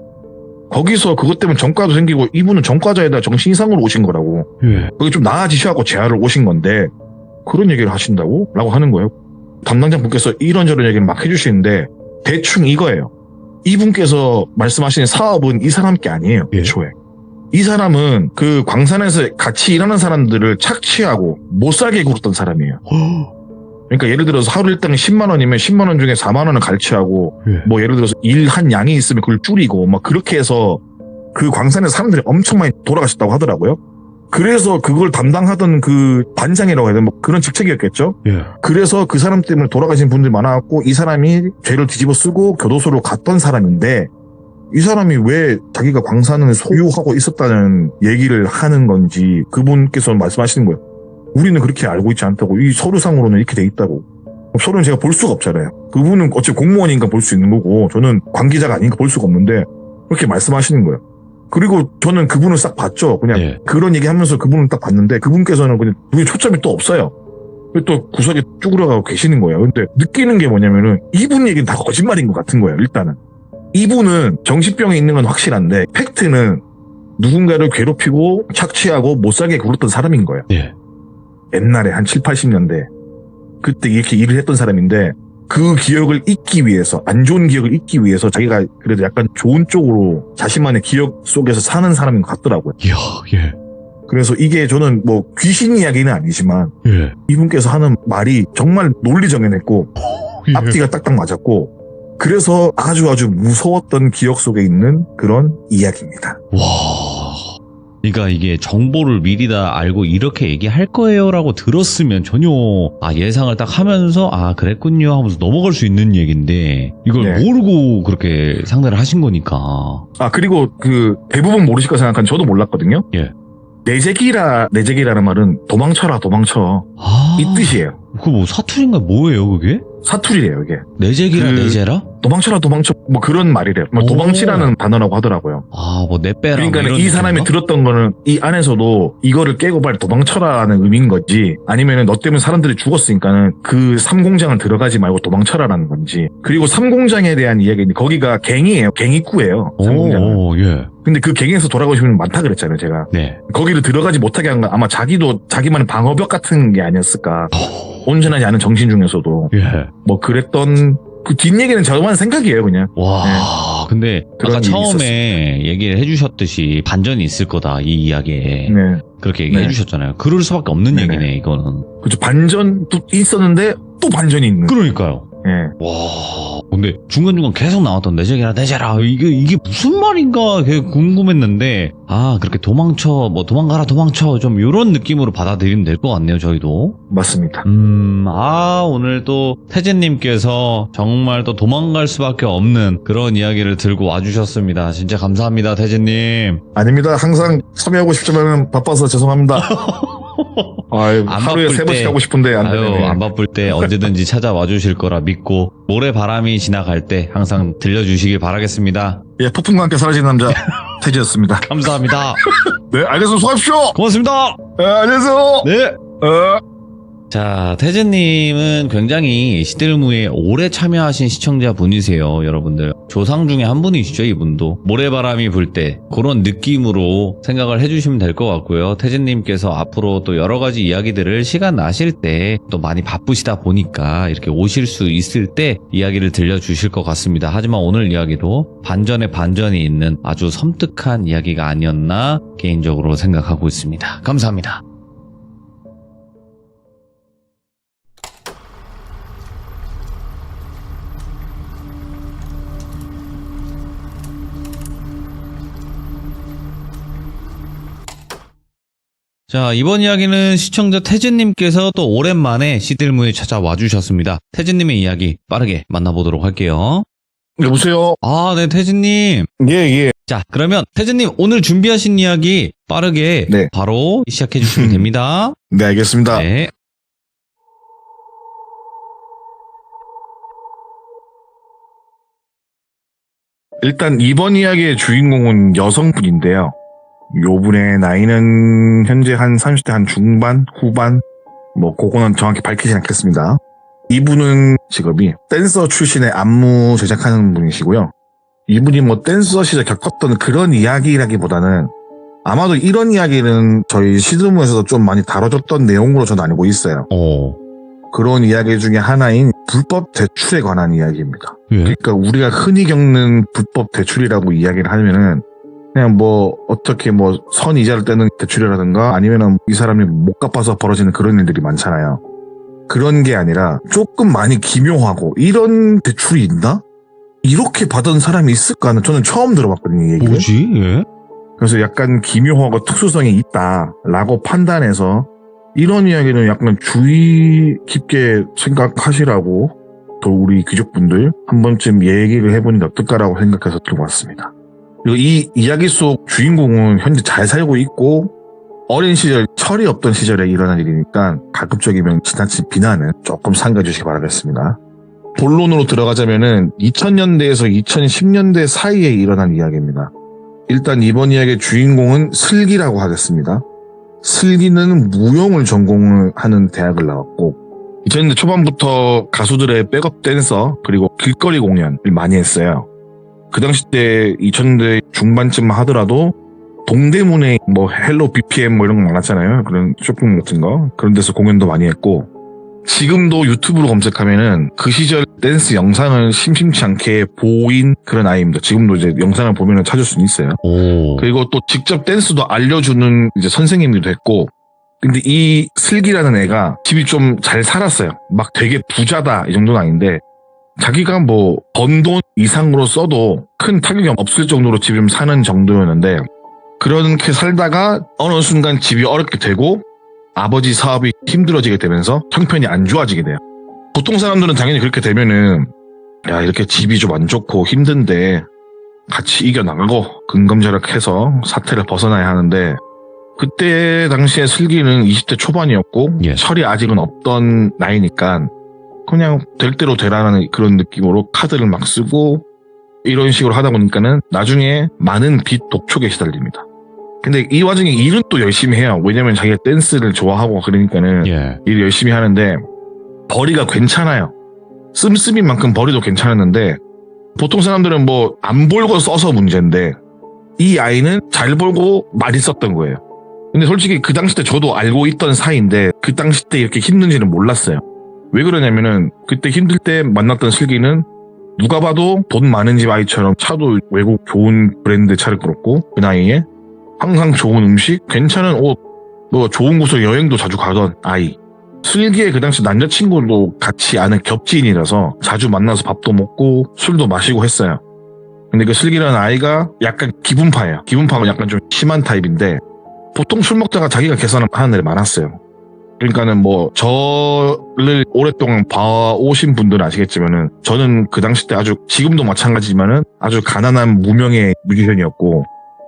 S2: 거기서 그것 때문에 전과도 생기고 이분은 전과자에다 정신 이상으로 오신 거라고.
S1: 예.
S2: 그게 좀 나아지셔갖고 재활을 오신 건데 그런 얘기를 하신다고? 라고 하는 거예요. 담당자분께서 이런저런 얘기를 막 해주시는데 대충 이거예요. 이분께서 말씀하시는 사업은 이 사람 게 아니에요.
S1: 예.
S2: 애초에. 이 사람은 그 광산에서 같이 일하는 사람들을 착취하고 못 살게 굴었던 사람이에요. 그러니까 예를 들어서 하루 일당이 10만 원이면 10만 원 중에 4만 원을 갈취하고
S1: 예.
S2: 뭐 예를 들어서 일한 양이 있으면 그걸 줄이고 막 그렇게 해서 그 광산에 사람들이 엄청 많이 돌아가셨다고 하더라고요. 그래서 그걸 담당하던 그 반장이라고 해야 되나 뭐 그런 직책이었겠죠.
S1: 예.
S2: 그래서 그 사람 때문에 돌아가신 분들이 많아갖고 이 사람이 죄를 뒤집어 쓰고 교도소로 갔던 사람인데 이 사람이 왜 자기가 광산을 소유하고 있었다는 얘기를 하는 건지 그분께서 말씀하시는 거예요. 우리는 그렇게 알고 있지 않다고. 이 서류상으로는 이렇게 돼 있다고. 서류는 제가 볼 수가 없잖아요. 그분은 어차피 공무원이니까 볼 수 있는 거고 저는 관계자가 아니니까 볼 수가 없는데 그렇게 말씀하시는 거예요. 그리고 저는 그분을 싹 봤죠. 그냥
S1: 예.
S2: 그런 얘기 하면서 그분을 딱 봤는데 그분께서는 그냥 눈에 초점이 또 없어요. 또 구석에 쭈그려가고 계시는 거예요. 근데 느끼는 게 뭐냐면은 이분 얘기는 다 거짓말인 것 같은 거예요. 일단은. 이분은 정신병이 있는 건 확실한데 팩트는 누군가를 괴롭히고 착취하고 못 살게 굴었던 사람인 거예요.
S1: 예.
S2: 옛날에 한 7, 80년대 그때 이렇게 일을 했던 사람인데 그 기억을 잊기 위해서 안 좋은 기억을 잊기 위해서 자기가 그래도 약간 좋은 쪽으로 자신만의 기억 속에서 사는 사람인 것 같더라고요.
S1: 이야, 예.
S2: 그래서 이게 저는 뭐 귀신 이야기는 아니지만
S1: 예.
S2: 이분께서 하는 말이 정말 논리정연했고
S1: 예.
S2: 앞뒤가 딱딱 맞았고 그래서 아주 무서웠던 기억 속에 있는 그런 이야기입니다.
S1: 와. 그러니까 이게 정보를 미리 다 알고 이렇게 얘기할 거예요라고 들었으면 전혀 예상을 딱 하면서 그랬군요 하면서 넘어갈 수 있는 얘기인데 이걸
S2: 네.
S1: 모르고 그렇게 상대를 하신 거니까.
S2: 그리고 그 대부분 모르실 거 생각한 저도 몰랐거든요.
S1: 예.
S2: 내재기라는 말은 도망쳐라 도망쳐 이 뜻이에요.
S1: 그 뭐 사투리인가 뭐예요 그게?
S2: 사투리래요 이게.
S1: 내재기라 내재라?
S2: 도망쳐라 도망쳐 뭐 그런 말이래요. 뭐
S1: 오.
S2: 도망치라는 단어라고 하더라고요.
S1: 뭐 내빼라.
S2: 그러니까
S1: 뭐 이런
S2: 이 사람이
S1: 느낌인가?
S2: 들었던 거는 이 안에서도 이거를 깨고 빨리 도망쳐라라는 의미인 거지 아니면은 너 때문에 사람들이 죽었으니까는 그 삼공장을 들어가지 말고 도망쳐라라는 건지. 그리고 삼공장에 대한 이야기는 거기가 갱이에요. 갱입구예요. 삼공장은.
S1: 오, 예.
S2: 근데 그 갱에서 돌아오시는 분 많다 그랬잖아요 제가.
S1: 네.
S2: 거기를 들어가지 못하게 한 건 아마 자기도 자기만의 방어벽 같은 게 아니었을까. 온전하지 않은 정신 중에서도
S1: 예.
S2: 뭐 그랬던 그 뒷얘기는 저만 생각이에요 그냥.
S1: 와, 근데
S2: 그런
S1: 아까
S2: 일이
S1: 처음에 얘기를 해주셨듯이 반전이 있을 거다 이 이야기에.
S2: 네.
S1: 그렇게 얘기해
S2: 네.
S1: 주셨잖아요. 그럴 수밖에 없는
S2: 네네.
S1: 얘기네 이거는.
S2: 그죠. 반전도 있었는데 또 반전이 있는.
S1: 그러니까요.
S2: 예.
S1: 와, 근데 중간중간 계속 나왔던 내재기라 내재라 이게 무슨 말인가 되게 궁금했는데 그렇게 도망가라 도망쳐 좀 이런 느낌으로 받아들이면 될 것 같네요 저희도.
S2: 맞습니다.
S1: 오늘 또 태진님께서 정말 또 도망갈 수밖에 없는 그런 이야기를 들고 와주셨습니다. 진짜 감사합니다 태진님.
S2: 아닙니다. 항상 참여하고 싶지만 바빠서 죄송합니다. 하루에
S1: 바쁠
S2: 3번씩
S1: 때.
S2: 하고 싶은데 안 되네.
S1: 안 바쁠 때 언제든지 찾아와 주실 거라 믿고 모래바람이 지나갈 때 항상 들려주시길 바라겠습니다.
S2: 예, 폭풍과 함께 사라진 남자 태지였습니다.
S1: 감사합니다.
S2: 네, 알겠습니다. 수고하십시오.
S1: 고맙습니다.
S2: 안녕하세요.
S1: 네. 자, 태진님은 굉장히 시들무에 오래 참여하신 시청자분이세요, 여러분들. 조상 중에 한 분이시죠, 이분도. 모래바람이 불 때 그런 느낌으로 생각을 해주시면 될 것 같고요. 태진님께서 앞으로 또 여러 가지 이야기들을 시간 나실 때 또 많이 바쁘시다 보니까 이렇게 오실 수 있을 때 이야기를 들려주실 것 같습니다. 하지만 오늘 이야기도 반전에 반전이 있는 아주 섬뜩한 이야기가 아니었나 개인적으로 생각하고 있습니다. 감사합니다. 자, 이번 이야기는 시청자 태진님께서 또 오랜만에 시들무에 찾아와 주셨습니다. 태진님의 이야기 빠르게 만나보도록 할게요.
S2: 여보세요?
S1: 아, 네, 태진님.
S2: 예.
S1: 자, 그러면 태진님 오늘 준비하신 이야기 빠르게
S2: 네.
S1: 바로 시작해 주시면 됩니다.
S2: 네, 알겠습니다.
S1: 네.
S2: 일단 이번 이야기의 주인공은 여성분인데요. 요분의 나이는 현재 한 30대 한 중반, 후반, 그거는 정확히 밝히지 않겠습니다. 이분은 직업이 댄서 출신의 안무 제작하는 분이시고요. 이분이 댄서 시절 겪었던 그런 이야기라기보다는 아마도 이런 이야기는 저희 시드무에서도 좀 많이 다뤄졌던 내용으로 저는 알고 있어요. 그런 이야기 중에 하나인 불법 대출에 관한 이야기입니다.
S1: 예?
S2: 그러니까 우리가 흔히 겪는 불법 대출이라고 이야기를 하면은 그냥 어떻게 선이자를 떼는 대출이라든가 아니면은 이 사람이 못 갚아서 벌어지는 그런 일들이 많잖아요. 그런 게 아니라 조금 많이 기묘하고 이런 대출이 있나? 이렇게 받은 사람이 있을까는 저는 처음 들어봤거든요, 이 얘기를.
S1: 뭐지? 예?
S2: 그래서 약간 기묘하고 특수성이 있다라고 판단해서 이런 이야기는 약간 주의 깊게 생각하시라고 또 우리 귀족분들 한 번쯤 얘기를 해보는 게 어떨까라고 생각해서 들고 왔습니다. 그리고 이 이야기 속 주인공은 현재 잘 살고 있고 어린 시절 철이 없던 시절에 일어난 일이니까 가급적이면 지나친 비난은 조금 삼가주시기 바라겠습니다. 본론으로 들어가자면은 2000년대에서 2010년대 사이에 일어난 이야기입니다. 일단 이번 이야기의 주인공은 슬기라고 하겠습니다. 슬기는 무용을 전공을 하는 대학을 나왔고 2000년대 초반부터 가수들의 백업 댄서 그리고 길거리 공연을 많이 했어요. 그 당시 때 2000년대 중반쯤 하더라도 동대문에 헬로 BPM 이런 거 많았잖아요. 그런 쇼핑 같은 거. 그런 데서 공연도 많이 했고 지금도 유튜브로 검색하면은 그 시절 댄스 영상을 심심치 않게 보인 그런 아이입니다. 지금도 이제 영상을 보면은 찾을 수는 있어요. 그리고 또 직접 댄스도 알려주는 이제 선생님이기도 했고 근데 이 슬기라는 애가 집이 좀 잘 살았어요. 막 되게 부자다 이 정도는 아닌데 자기가 번 돈 이상으로 써도 큰 타격이 없을 정도로 집이 좀 사는 정도였는데 그렇게 살다가 어느 순간 집이 어렵게 되고 아버지 사업이 힘들어지게 되면서 형편이 안 좋아지게 돼요. 보통 사람들은 당연히 그렇게 되면은 야 이렇게 집이 좀 안 좋고 힘든데 같이 이겨나가고 근검절약해서 사태를 벗어나야 하는데 그때 당시에 슬기는 20대 초반이었고
S1: 예.
S2: 철이 아직은 없던 나이니까 그냥 될 대로 되라는 그런 느낌으로 카드를 막 쓰고 이런 식으로 하다 보니까는 나중에 많은 빚 독촉에 시달립니다. 근데 이 와중에 일은 또 열심히 해요. 왜냐면 자기가 댄스를 좋아하고 그러니까는
S1: 예.
S2: 일 열심히 하는데 벌이가 괜찮아요. 씀씀인 만큼 벌이도 괜찮았는데 보통 사람들은 안 벌고 써서 문제인데 이 아이는 잘 벌고 많이 썼던 거예요. 근데 솔직히 그 당시 때 저도 알고 있던 사이인데 그 당시 때 이렇게 힘든지는 몰랐어요. 왜 그러냐면은 그때 힘들 때 만났던 슬기는 누가 봐도 돈 많은 집 아이처럼 차도 외국 좋은 브랜드 차를 끌었고 그 나이에 항상 좋은 음식, 괜찮은 옷, 좋은 곳을 여행도 자주 가던 아이. 슬기의 그 당시 남자친구도 같이 아는 겹지인이라서 자주 만나서 밥도 먹고 술도 마시고 했어요. 근데 그 슬기라는 아이가 약간 기분파예요. 기분파가 약간 좀 심한 타입인데 보통 술 먹다가 자기가 계산하는 애들 많았어요. 그러니까는 저를 오랫동안 봐오신 분들은 아시겠지만은 저는 그 당시 때 아주 지금도 마찬가지지만은 아주 가난한 무명의 뮤지션이었고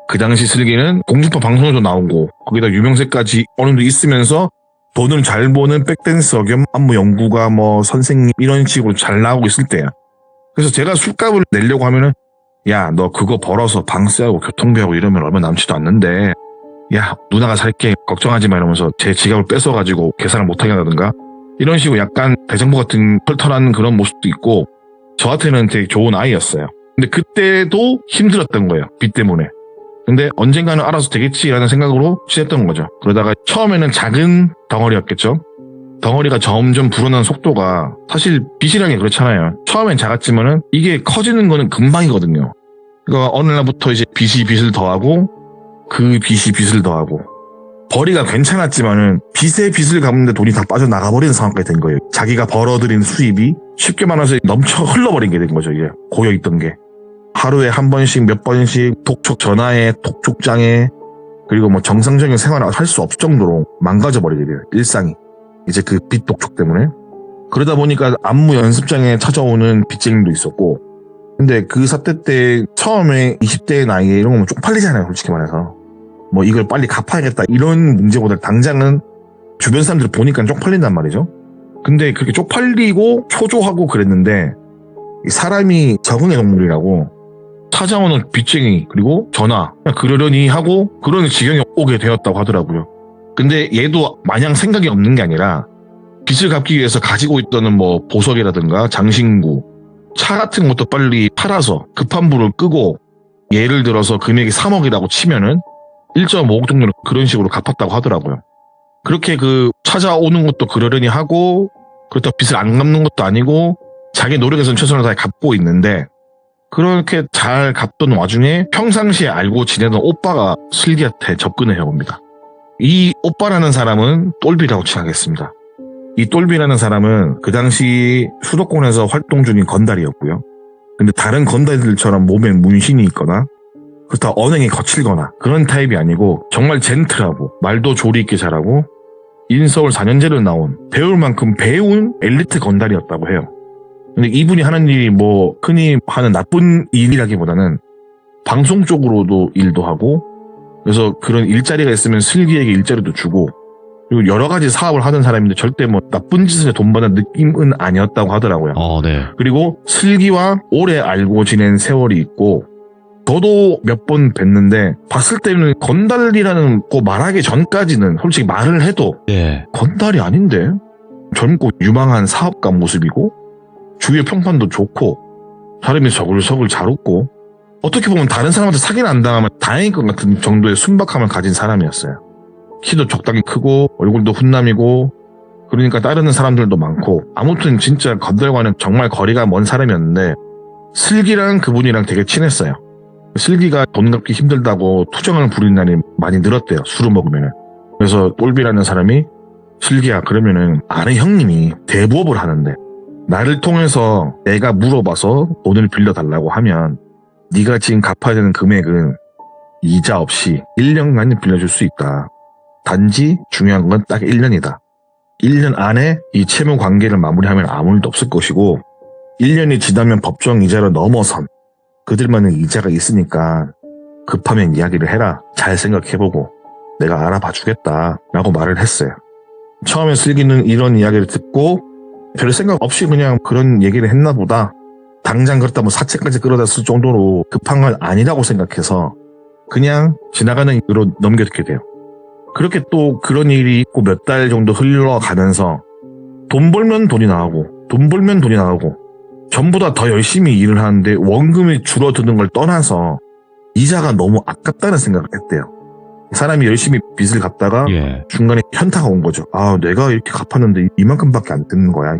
S2: 그 당시 슬기는 공중파 방송에도 나오고 거기다 유명세까지 어느 정도 있으면서 돈을 잘 버는 백댄서 겸 안무 연구가 선생님 이런 식으로 잘 나오고 있을 때야. 그래서 제가 술값을 내려고 하면은 야 너 그거 벌어서 방세하고 교통비하고 이러면 얼마 남지도 않는데 야 누나가 살게 걱정하지 마 이러면서 제 지갑을 뺏어가지고 계산을 못하게 한다든가 이런 식으로 약간 대정부 같은 털털한 그런 모습도 있고 저한테는 되게 좋은 아이였어요. 근데 그때도 힘들었던 거예요. 빚 때문에. 근데 언젠가는 알아서 되겠지라는 생각으로 지냈던 거죠. 그러다가 처음에는 작은 덩어리였겠죠. 덩어리가 점점 불어나는 속도가 사실 빚이라는 게 그렇잖아요. 처음엔 작았지만은 이게 커지는 거는 금방이거든요. 그러니까 어느 날부터 이제 빚이 빚을 더하고 그 빚이 빚을 더하고 벌이가 괜찮았지만은 빚에 빚을 갚는데 돈이 다 빠져나가버리는 상황까지 된 거예요. 자기가 벌어들인 수입이 쉽게 말해서 넘쳐 흘러버리게 된 거죠. 이게 고여있던 게. 하루에 한 번씩 몇 번씩 독촉 전화에 독촉장에 그리고 뭐 정상적인 생활을 할 수 없을 정도로 망가져버리게 돼요. 일상이. 이제 그 빚 독촉 때문에. 그러다 보니까 안무 연습장에 찾아오는 빚쟁이도 있었고, 근데 그 사태 때 처음에 20대 나이에 이런 거면 쪽팔리잖아요, 솔직히 말해서. 뭐 이걸 빨리 갚아야겠다 이런 문제보다 당장은 주변 사람들이 보니까 쪽팔린단 말이죠. 근데 그렇게 쪽팔리고 초조하고 그랬는데 이 사람이 적응의 동물이라고 찾아오는 빚쟁이 그리고 전화 그러려니 하고 그런 지경에 오게 되었다고 하더라고요. 근데 얘도 마냥 생각이 없는 게 아니라 빚을 갚기 위해서 가지고 있던 뭐 보석이라든가 장신구, 차 같은 것도 빨리 팔아서 급한 불을 끄고 예를 들어서 금액이 3억이라고 치면은 1.5억 정도는 그런 식으로 갚았다고 하더라고요. 그렇게 그 찾아오는 것도 그러려니 하고 그렇다고 빚을 안 갚는 것도 아니고 자기 노력에서는 최선을 다해 갚고 있는데 그렇게 잘 갚던 와중에 평상시에 알고 지내던 오빠가 슬기한테 접근을 해옵니다. 이 오빠라는 사람은 똘비라고 칭하겠습니다. 이 똘비라는 사람은 그 당시 수도권에서 활동 중인 건달이었고요. 근데 다른 건달들처럼 몸에 문신이 있거나 그렇다고 언행이 거칠거나 그런 타입이 아니고 정말 젠틀하고 말도 조리 있게 잘하고 인서울 4년제를 나온 배울 만큼 배운 엘리트 건달이었다고 해요. 근데 이분이 하는 일이 뭐 흔히 하는 나쁜 일이라기보다는 방송 쪽으로도 일도 하고 그래서 그런 일자리가 있으면 슬기에게 일자리도 주고 그리고 여러 가지 사업을 하던 사람인데 절대 뭐 나쁜 짓에 돈 버는 느낌은 아니었다고 하더라고요.
S1: 네.
S2: 그리고 슬기와 오래 알고 지낸 세월이 있고 저도 몇 번 뵀는데 봤을 때는 건달이라는 거 말하기 전까지는 솔직히 말을 해도
S1: 네.
S2: 건달이 아닌데 젊고 유망한 사업가 모습이고 주위의 평판도 좋고 사람이 서글서글 잘 웃고 어떻게 보면 다른 사람한테 사기를 안 당하면 다행일 것 같은 정도의 순박함을 가진 사람이었어요. 키도 적당히 크고 얼굴도 훈남이고 그러니까 따르는 사람들도 많고 아무튼 진짜 건달과는 정말 거리가 먼 사람이었는데 슬기랑 그분이랑 되게 친했어요. 슬기가 돈 갚기 힘들다고 투정을 부리는 날이 많이 늘었대요. 술을 먹으면은. 그래서 똘비라는 사람이 슬기야 그러면은 아는 형님이 대부업을 하는데 나를 통해서 내가 물어봐서 돈을 빌려달라고 하면 네가 지금 갚아야 되는 금액은 이자 없이 1년간 빌려줄 수 있다. 단지 중요한 건 딱 1년이다. 1년 안에 이 채무 관계를 마무리하면 아무 일도 없을 것이고 1년이 지나면 법정 이자를 넘어선 그들만의 이자가 있으니까 급하면 이야기를 해라. 잘 생각해보고 내가 알아봐 주겠다 라고 말을 했어요. 처음에 슬기는 이런 이야기를 듣고 별 생각 없이 그냥 그런 얘기를 했나 보다. 당장 그렇다면 사채까지 끌어다 쓸 정도로 급한 건 아니라고 생각해서 그냥 지나가는 일로 넘겨두게 돼요. 그렇게 또 그런 일이 있고 몇 달 정도 흘러가면서 돈 벌면 돈이 나오고 돈 벌면 돈이 나오고 전보다 더 열심히 일을 하는데 원금이 줄어드는 걸 떠나서 이자가 너무 아깝다는 생각을 했대요. 사람이 열심히 빚을 갚다가 중간에 현타가 온 거죠. 아, 내가 이렇게 갚았는데 이만큼밖에 안 뜨는 거야.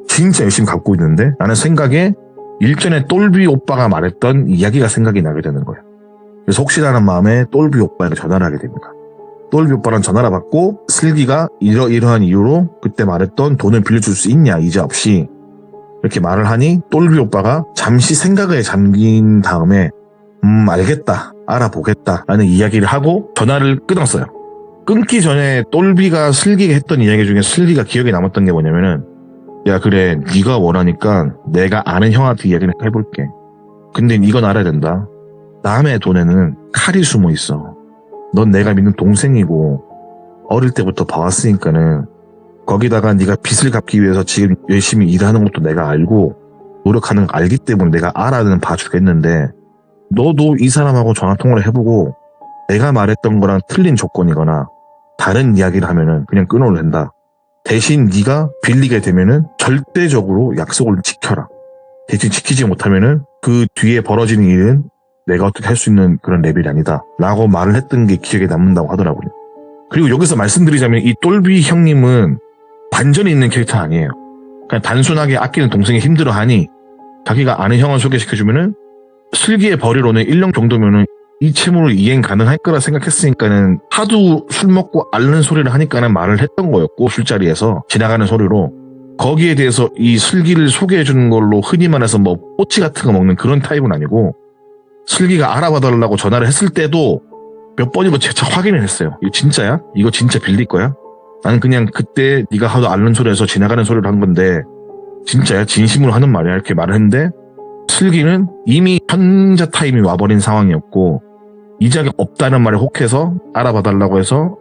S2: 진짜 열심히 갚고 있는데 라는 생각에 일전에 똘비 오빠가 말했던 이야기가 생각이 나게 되는 거예요. 그래서 혹시라는 마음에 똘비 오빠에게 전화를 하게 됩니다. 똘비 오빠랑 전화를 받고 슬기가 이러이러한 이유로 그때 말했던 돈을 빌려줄 수 있냐 이자 없이 이렇게 말을 하니 똘비 오빠가 잠시 생각에 잠긴 다음에 알겠다 알아보겠다 라는 이야기를 하고 전화를 끊었어요. 끊기 전에 똘비가 슬기가 했던 이야기 중에 슬기가 기억에 남았던 게 뭐냐면은 야 그래 네가 원하니까 내가 아는 형한테 이야기를 해볼게. 근데 이건 알아야 된다. 남의 돈에는 칼이 숨어 있어. 넌 내가 믿는 동생이고 어릴 때부터 봐왔으니까는 거기다가 네가 빚을 갚기 위해서 지금 열심히 일하는 것도 내가 알고 노력하는 거 알기 때문에 내가 알아는 봐주겠는데 너도 이 사람하고 전화통화를 해보고 내가 말했던 거랑 틀린 조건이거나 다른 이야기를 하면은 그냥 끊어도 된다. 대신 네가 빌리게 되면은 절대적으로 약속을 지켜라. 대신 지키지 못하면은 그 뒤에 벌어지는 일은 내가 어떻게 할 수 있는 그런 레벨이 아니다 라고 말을 했던 게 기억에 남는다고 하더라고요. 그리고 여기서 말씀드리자면 이 똘비 형님은 반전이 있는 캐릭터 아니에요. 그냥 단순하게 아끼는 동생이 힘들어하니 자기가 아는 형을 소개시켜주면은 슬기의 벌이로는 1년 정도면은 이 채무를 이행 가능할 거라 생각했으니까는 하도 술 먹고 앓는 소리를 하니까는 말을 했던 거였고 술자리에서 지나가는 소리로 거기에 대해서 이 슬기를 소개해주는 걸로 흔히 말해서 뭐 꼬치 같은 거 먹는 그런 타입은 아니고 슬기가 알아봐달라고 전화를 했을 때도 몇 번이고 재차 확인을 했어요. 이거 진짜야? 이거 진짜 빌릴 거야? 나는 그냥 그때 네가 하도 앓는 소리에서 지나가는 소리를 한 건데 진짜야? 진심으로 하는 말이야? 이렇게 말을 했는데 슬기는 이미 현자 타임이 와버린 상황이었고 이자가 없다는 말에 혹해서 알아봐달라고 해서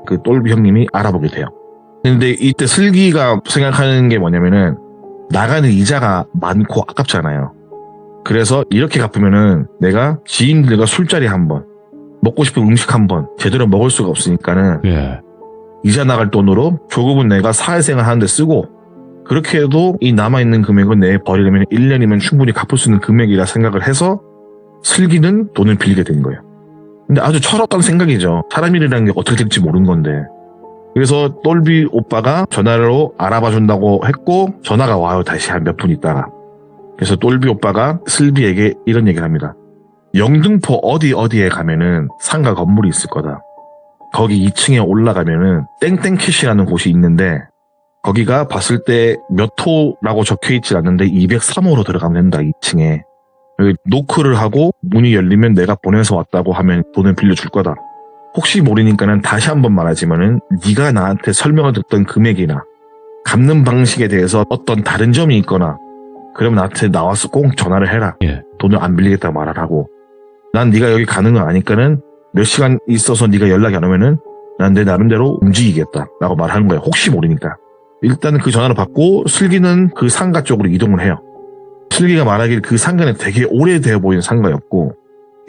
S2: 그 똘비 형님이 알아보게 돼요. 근데 이때 슬기가 생각하는 게 뭐냐면은 나가는 이자가 많고 아깝잖아요. 그래서 이렇게 갚으면은 내가 지인들과 술자리 한번 먹고 싶은 음식 한번 제대로 먹을 수가 없으니까는
S1: 예.
S2: 이자 나갈 돈으로 조금은 내가 사회생활 하는데 쓰고 그렇게 해도 이 남아있는 금액은 내 버리려면 1년이면 충분히 갚을 수 있는 금액이라 생각을 해서 슬기는 돈을 빌리게 된 거예요. 근데 아주 철없던 생각이죠. 사람 일이라는 게 어떻게 될지 모르는 건데. 그래서 똘비 오빠가 전화로 알아봐준다고 했고 전화가 와요. 다시 한 몇 분 있다가. 그래서 똘비 오빠가 슬비에게 이런 얘기를 합니다. 영등포 어디에 가면은 상가 건물이 있을 거다. 거기 2층에 올라가면은 땡땡캣이라는 곳이 있는데 거기가 봤을 때 몇 호라고 적혀있지 않는데 203호로 들어가면 된다. 2층에. 여기 노크를 하고 문이 열리면 내가 보내서 왔다고 하면 돈을 빌려줄 거다. 혹시 모르니까는 다시 한번 말하지만은 네가 나한테 설명을 듣던 금액이나 갚는 방식에 대해서 어떤 다른 점이 있거나 그러면 나한테 나와서 꼭 전화를 해라.
S1: 예.
S2: 돈을 안 빌리겠다고 말을 하고 난 네가 여기 가는 거 아니까는 몇 시간 있어서 네가 연락이 안 오면은 난 내 나름대로 움직이겠다 라고 말하는 거야. 혹시 모르니까. 일단은 그 전화를 받고 슬기는 그 상가 쪽으로 이동을 해요. 슬기가 말하길 그 상가는 되게 오래되어 보이는 상가였고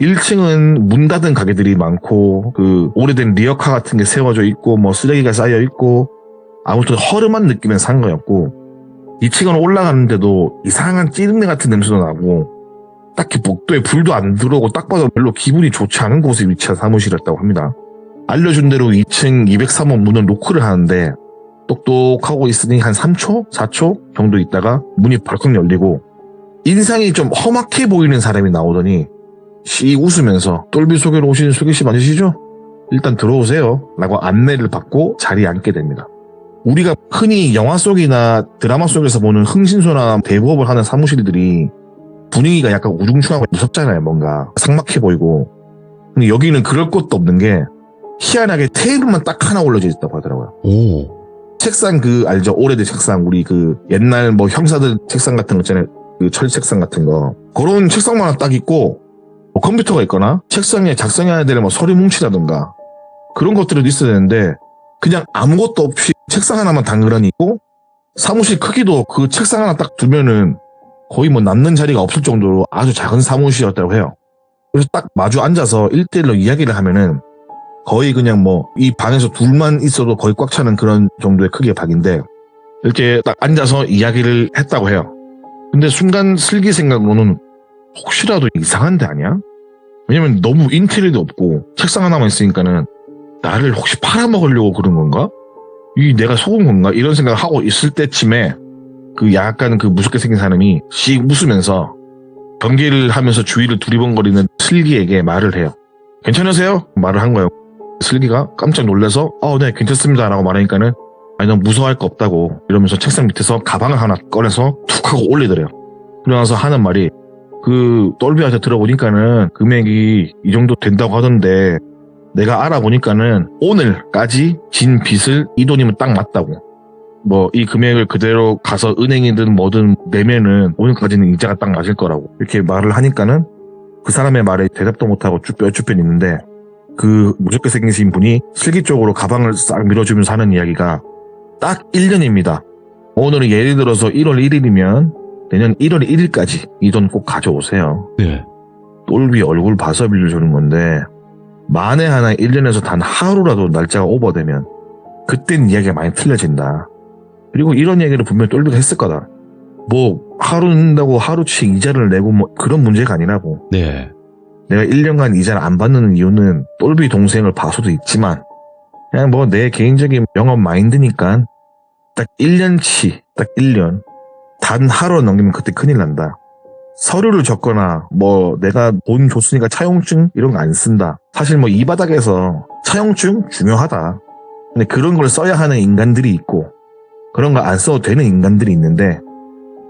S2: 1층은 문 닫은 가게들이 많고 그 오래된 리어카 같은 게 세워져 있고 뭐 쓰레기가 쌓여 있고 아무튼 허름한 느낌의 상가였고 2층은 올라가는데도 이상한 찌릉내 같은 냄새도 나고 딱히 복도에 불도 안 들어오고 딱 봐도 별로 기분이 좋지 않은 곳에 위치한 사무실이었다고 합니다. 알려준 대로 2층 203호 문을 노크를 하는데 똑똑하고 있으니 한 3초? 4초 정도 있다가 문이 벌컥 열리고 인상이 좀 험악해 보이는 사람이 나오더니 씩 웃으면서 똘비 소개로 오신 슬기씨 맞으시죠? 일단 들어오세요 라고 안내를 받고 자리에 앉게 됩니다. 우리가 흔히 영화 속이나 드라마 속에서 보는 흥신소나 대부업을 하는 사무실들이 분위기가 약간 우중충하고 무섭잖아요. 뭔가 삭막해 보이고. 근데 여기는 그럴 것도 없는 게 희한하게 테이블만 딱 하나 올려져 있다고 하더라고요.
S1: 오.
S2: 책상 알죠? 오래된 책상. 우리 옛날 뭐 형사들 책상 같은 거 있잖아요. 그 철 책상 같은 거. 그런 책상만 하나 딱 있고 뭐 컴퓨터가 있거나 책상에 작성해야 될 뭐 서류 뭉치라든가 그런 것들도 있어야 되는데 그냥 아무것도 없이 책상 하나만 당그러니 있고 사무실 크기도 그 책상 하나 딱 두면은 거의 뭐 남는 자리가 없을 정도로 아주 작은 사무실이었다고 해요. 그래서 딱 마주 앉아서 1대1로 이야기를 하면은 거의 그냥 뭐 이 방에서 둘만 있어도 거의 꽉 차는 그런 정도의 크기의 방인데 이렇게 딱 앉아서 이야기를 했다고 해요. 근데 순간 슬기 생각으로는 혹시라도 이상한 데 아니야? 왜냐면 너무 인테리어도 없고 책상 하나만 있으니까는 나를 혹시 팔아먹으려고 그런 건가? 이 내가 속은 건가? 이런 생각을 하고 있을 때쯤에 그 약간 그 무섭게 생긴 사람이 씩 웃으면서 경계를 하면서 주위를 두리번거리는 슬기에게 말을 해요. 괜찮으세요? 말을 한 거예요. 슬기가 깜짝 놀라서 네 괜찮습니다 라고 말하니까는 아니 넌 무서워할 거 없다고 이러면서 책상 밑에서 가방을 하나 꺼내서 툭 하고 올리더래요. 그러면서 하는 말이 그 똘비한테 들어보니까는 금액이 이 정도 된다고 하던데 내가 알아보니까는 오늘까지 진 빚을 이 돈이면 딱 맞다고. 뭐 이 금액을 그대로 가서 은행이든 뭐든 내면은 오늘까지는 이자가 딱 맞을 거라고 이렇게 말을 하니까는 그 사람의 말에 대답도 못하고 쭈뼛쭈뼛 있는데 그 무섭게 생기신 분이 슬기 쪽으로 가방을 싹 밀어주면서 하는 이야기가 딱 1년입니다. 오늘은 예를 들어서 1월 1일이면 내년 1월 1일까지 이 돈 꼭 가져오세요.
S1: 네.
S2: 똘비 얼굴 봐서 빌려주는 건데 만에 하나 1년에서 단 하루라도 날짜가 오버되면 그땐 이야기가 많이 틀려진다. 그리고 이런 얘기를 분명히 똘비가 했을 거다. 뭐 하루 는다고 하루치 이자를 내고 뭐 그런 문제가 아니라고.
S1: 네.
S2: 내가 1년간 이자를 안 받는 이유는 똘비 동생을 봐서도 있지만 그냥 뭐 내 개인적인 영업 마인드니까 딱 1년치 딱 1년 단 하루 넘기면 그때 큰일 난다. 서류를 적거나 뭐 내가 돈 줬으니까 차용증 이런 거 안 쓴다. 사실 뭐 이 바닥에서 차용증 중요하다. 근데 그런 걸 써야 하는 인간들이 있고 그런 거 안 써도 되는 인간들이 있는데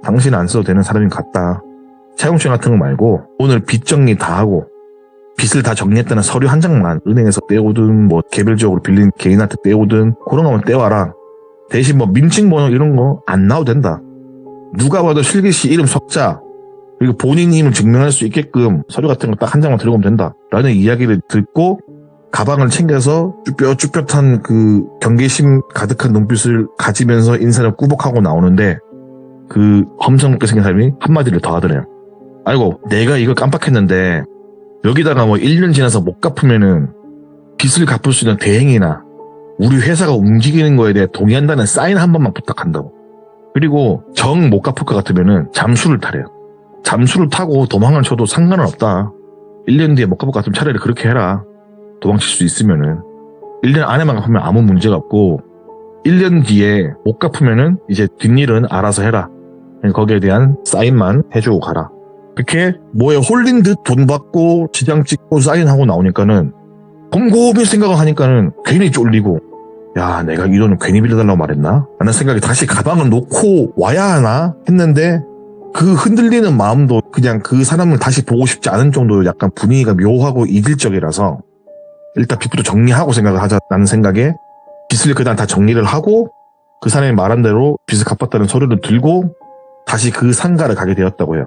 S2: 당신은 안 써도 되는 사람인 것 같다. 차용증 같은 거 말고 오늘 빚 정리 다 하고 빚을 다 정리했다는 서류 한 장만 은행에서 떼오든 뭐 개별적으로 빌린 개인한테 떼오든 그런 거만 떼와라. 대신 뭐 민증번호 이런 거 안 나와도 된다. 누가 봐도 슬기 씨 이름 석자 그리고 본인 힘을 증명할 수 있게끔 서류 같은 거 딱 한 장만 들고 오면 된다. 라는 이야기를 듣고 가방을 챙겨서 쭈뼛쭈뼛한 그 경계심 가득한 눈빛을 가지면서 인사를 꾸벅하고 나오는데 그 험상궂게 생긴 사람이 한마디를 더 하더래요. 아이고 내가 이걸 깜빡했는데 여기다가 뭐 1년 지나서 못 갚으면은 빚을 갚을 수 있는 대행이나 우리 회사가 움직이는 거에 대해 동의한다는 사인 한 번만 부탁한다고. 그리고 정 못 갚을 것 같으면은 잠수를 타래요. 잠수를 타고 도망을 쳐도 상관은 없다. 1년 뒤에 못 갚을 것 같으면 차라리 그렇게 해라. 도망칠 수 있으면은 1년 안에만 갚으면 아무 문제가 없고 1년 뒤에 못 갚으면은 이제 뒷일은 알아서 해라. 거기에 대한 사인만 해주고 가라. 그렇게 뭐에 홀린 듯 돈 받고 지장 찍고 사인하고 나오니까는 곰곰이 생각을 하니까는 괜히 쫄리고 야 내가 이 돈을 괜히 빌려달라고 말했나? 라는 생각이 다시 가방을 놓고 와야 하나 했는데 그 흔들리는 마음도 그냥 그 사람을 다시 보고 싶지 않은 정도로 약간 분위기가 묘하고 이질적이라서 일단 빚부터 정리하고 생각을 하자라는 생각에 빚을 그냥 다 정리를 하고 그 사람이 말한 대로 빚을 갚았다는 서류를 들고 다시 그 상가를 가게 되었다고 해요.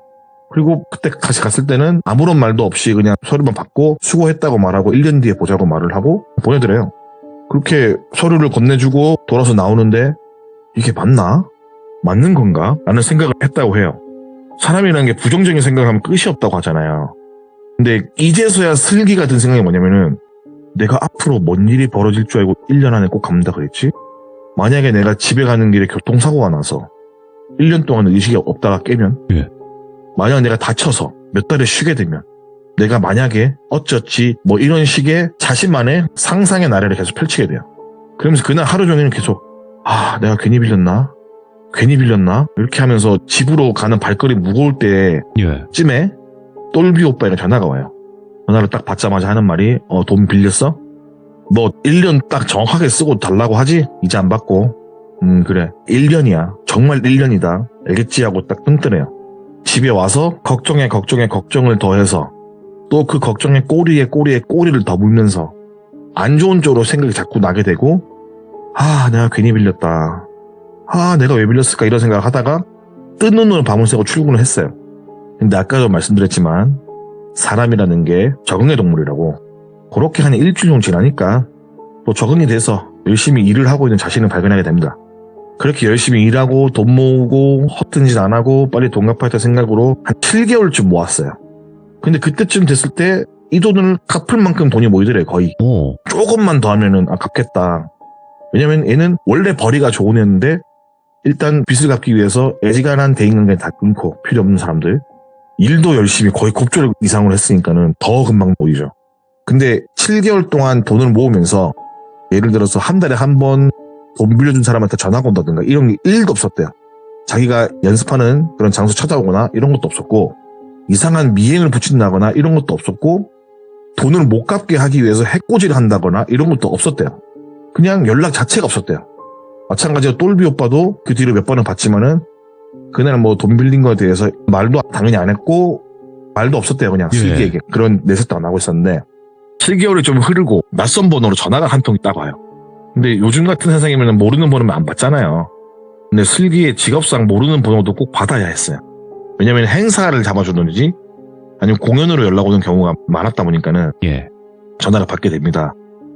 S2: 그리고 그때 다시 갔을 때는 아무런 말도 없이 그냥 서류만 받고 수고했다고 말하고 1년 뒤에 보자고 말을 하고 보내드려요. 그렇게 서류를 건네주고 돌아서 나오는데 이게 맞나? 맞는 건가? 라는 생각을 했다고 해요. 사람이라는 게 부정적인 생각을 하면 끝이 없다고 하잖아요. 근데 이제서야 슬기가 든 생각이 뭐냐면은 내가 앞으로 뭔 일이 벌어질 줄 알고 1년 안에 꼭 갚는다 그랬지? 만약에 내가 집에 가는 길에 교통사고가 나서 1년 동안 의식이 없다가 깨면 만약 내가 다쳐서 몇 달을 쉬게 되면 내가 만약에 어쩌지 뭐 이런 식의 자신만의 상상의 나래를 계속 펼치게 돼요. 그러면서 그날 하루 종일 계속 내가 괜히 빌렸나? 괜히 빌렸나? 이렇게 하면서 집으로 가는 발걸음이 무거울 때쯤에 똘비 오빠에게 전화가 와요. 전화를 딱 받자마자 하는 말이 돈 빌렸어? 뭐 1년 딱 정확하게 쓰고 달라고 하지? 이제 안 받고 그래 1년이야 정말 1년이다 알겠지? 하고 딱 뜬뜨네요. 집에 와서 걱정에 걱정을 더해서 또 그 걱정의 꼬리에 꼬리를 더 물면서 안 좋은 쪽으로 생각이 자꾸 나게 되고 내가 괜히 빌렸다. 내가 왜 빌렸을까 이런 생각을 하다가 뜬 눈으로 밤을 새고 출근을 했어요. 근데 아까도 말씀드렸지만 사람이라는 게 적응의 동물이라고 그렇게 한 일주일 정도 지나니까 또 적응이 돼서 열심히 일을 하고 있는 자신을 발견하게 됩니다. 그렇게 열심히 일하고 돈 모으고 허튼 짓 안 하고 빨리 돈 갚아야겠다 생각으로 한 7개월쯤 모았어요. 근데 그때쯤 됐을 때 이 돈을 갚을 만큼 돈이 모이더래요 거의. 조금만 더 하면은 갚겠다. 왜냐면 얘는 원래 벌이가 좋은 애인데 일단 빚을 갚기 위해서 애지간한 대인관계 다 끊고 필요 없는 사람들 일도 열심히 거의 곱절 이상으로 했으니까는 더 금방 모이죠. 근데 7개월 동안 돈을 모으면서 예를 들어서 한 달에 한 번 돈 빌려준 사람한테 전화가 온다든가 이런 게 1도 없었대요. 자기가 연습하는 그런 장소 찾아오거나 이런 것도 없었고 이상한 미행을 붙인다거나 이런 것도 없었고 돈을 못 갚게 하기 위해서 해코지를 한다거나 이런 것도 없었대요. 그냥 연락 자체가 없었대요. 마찬가지로 똘비 오빠도 그 뒤로 몇 번은 봤지만은 그날 뭐 돈 빌린 거에 대해서 말도 당연히 안 했고 말도 없었대요. 그냥 슬기에게 그런 내색도 안 하고 있었는데 7개월이 좀 흐르고 낯선 번호로 전화가 한 통이 딱 와요. 근데 요즘 같은 세상이면 모르는 번호면 안 받잖아요. 근데 슬기의 직업상 모르는 번호도 꼭 받아야 했어요. 왜냐면 행사를 잡아주든지 아니면 공연으로 연락 오는 경우가 많았다 보니까는 전화를 받게 됩니다.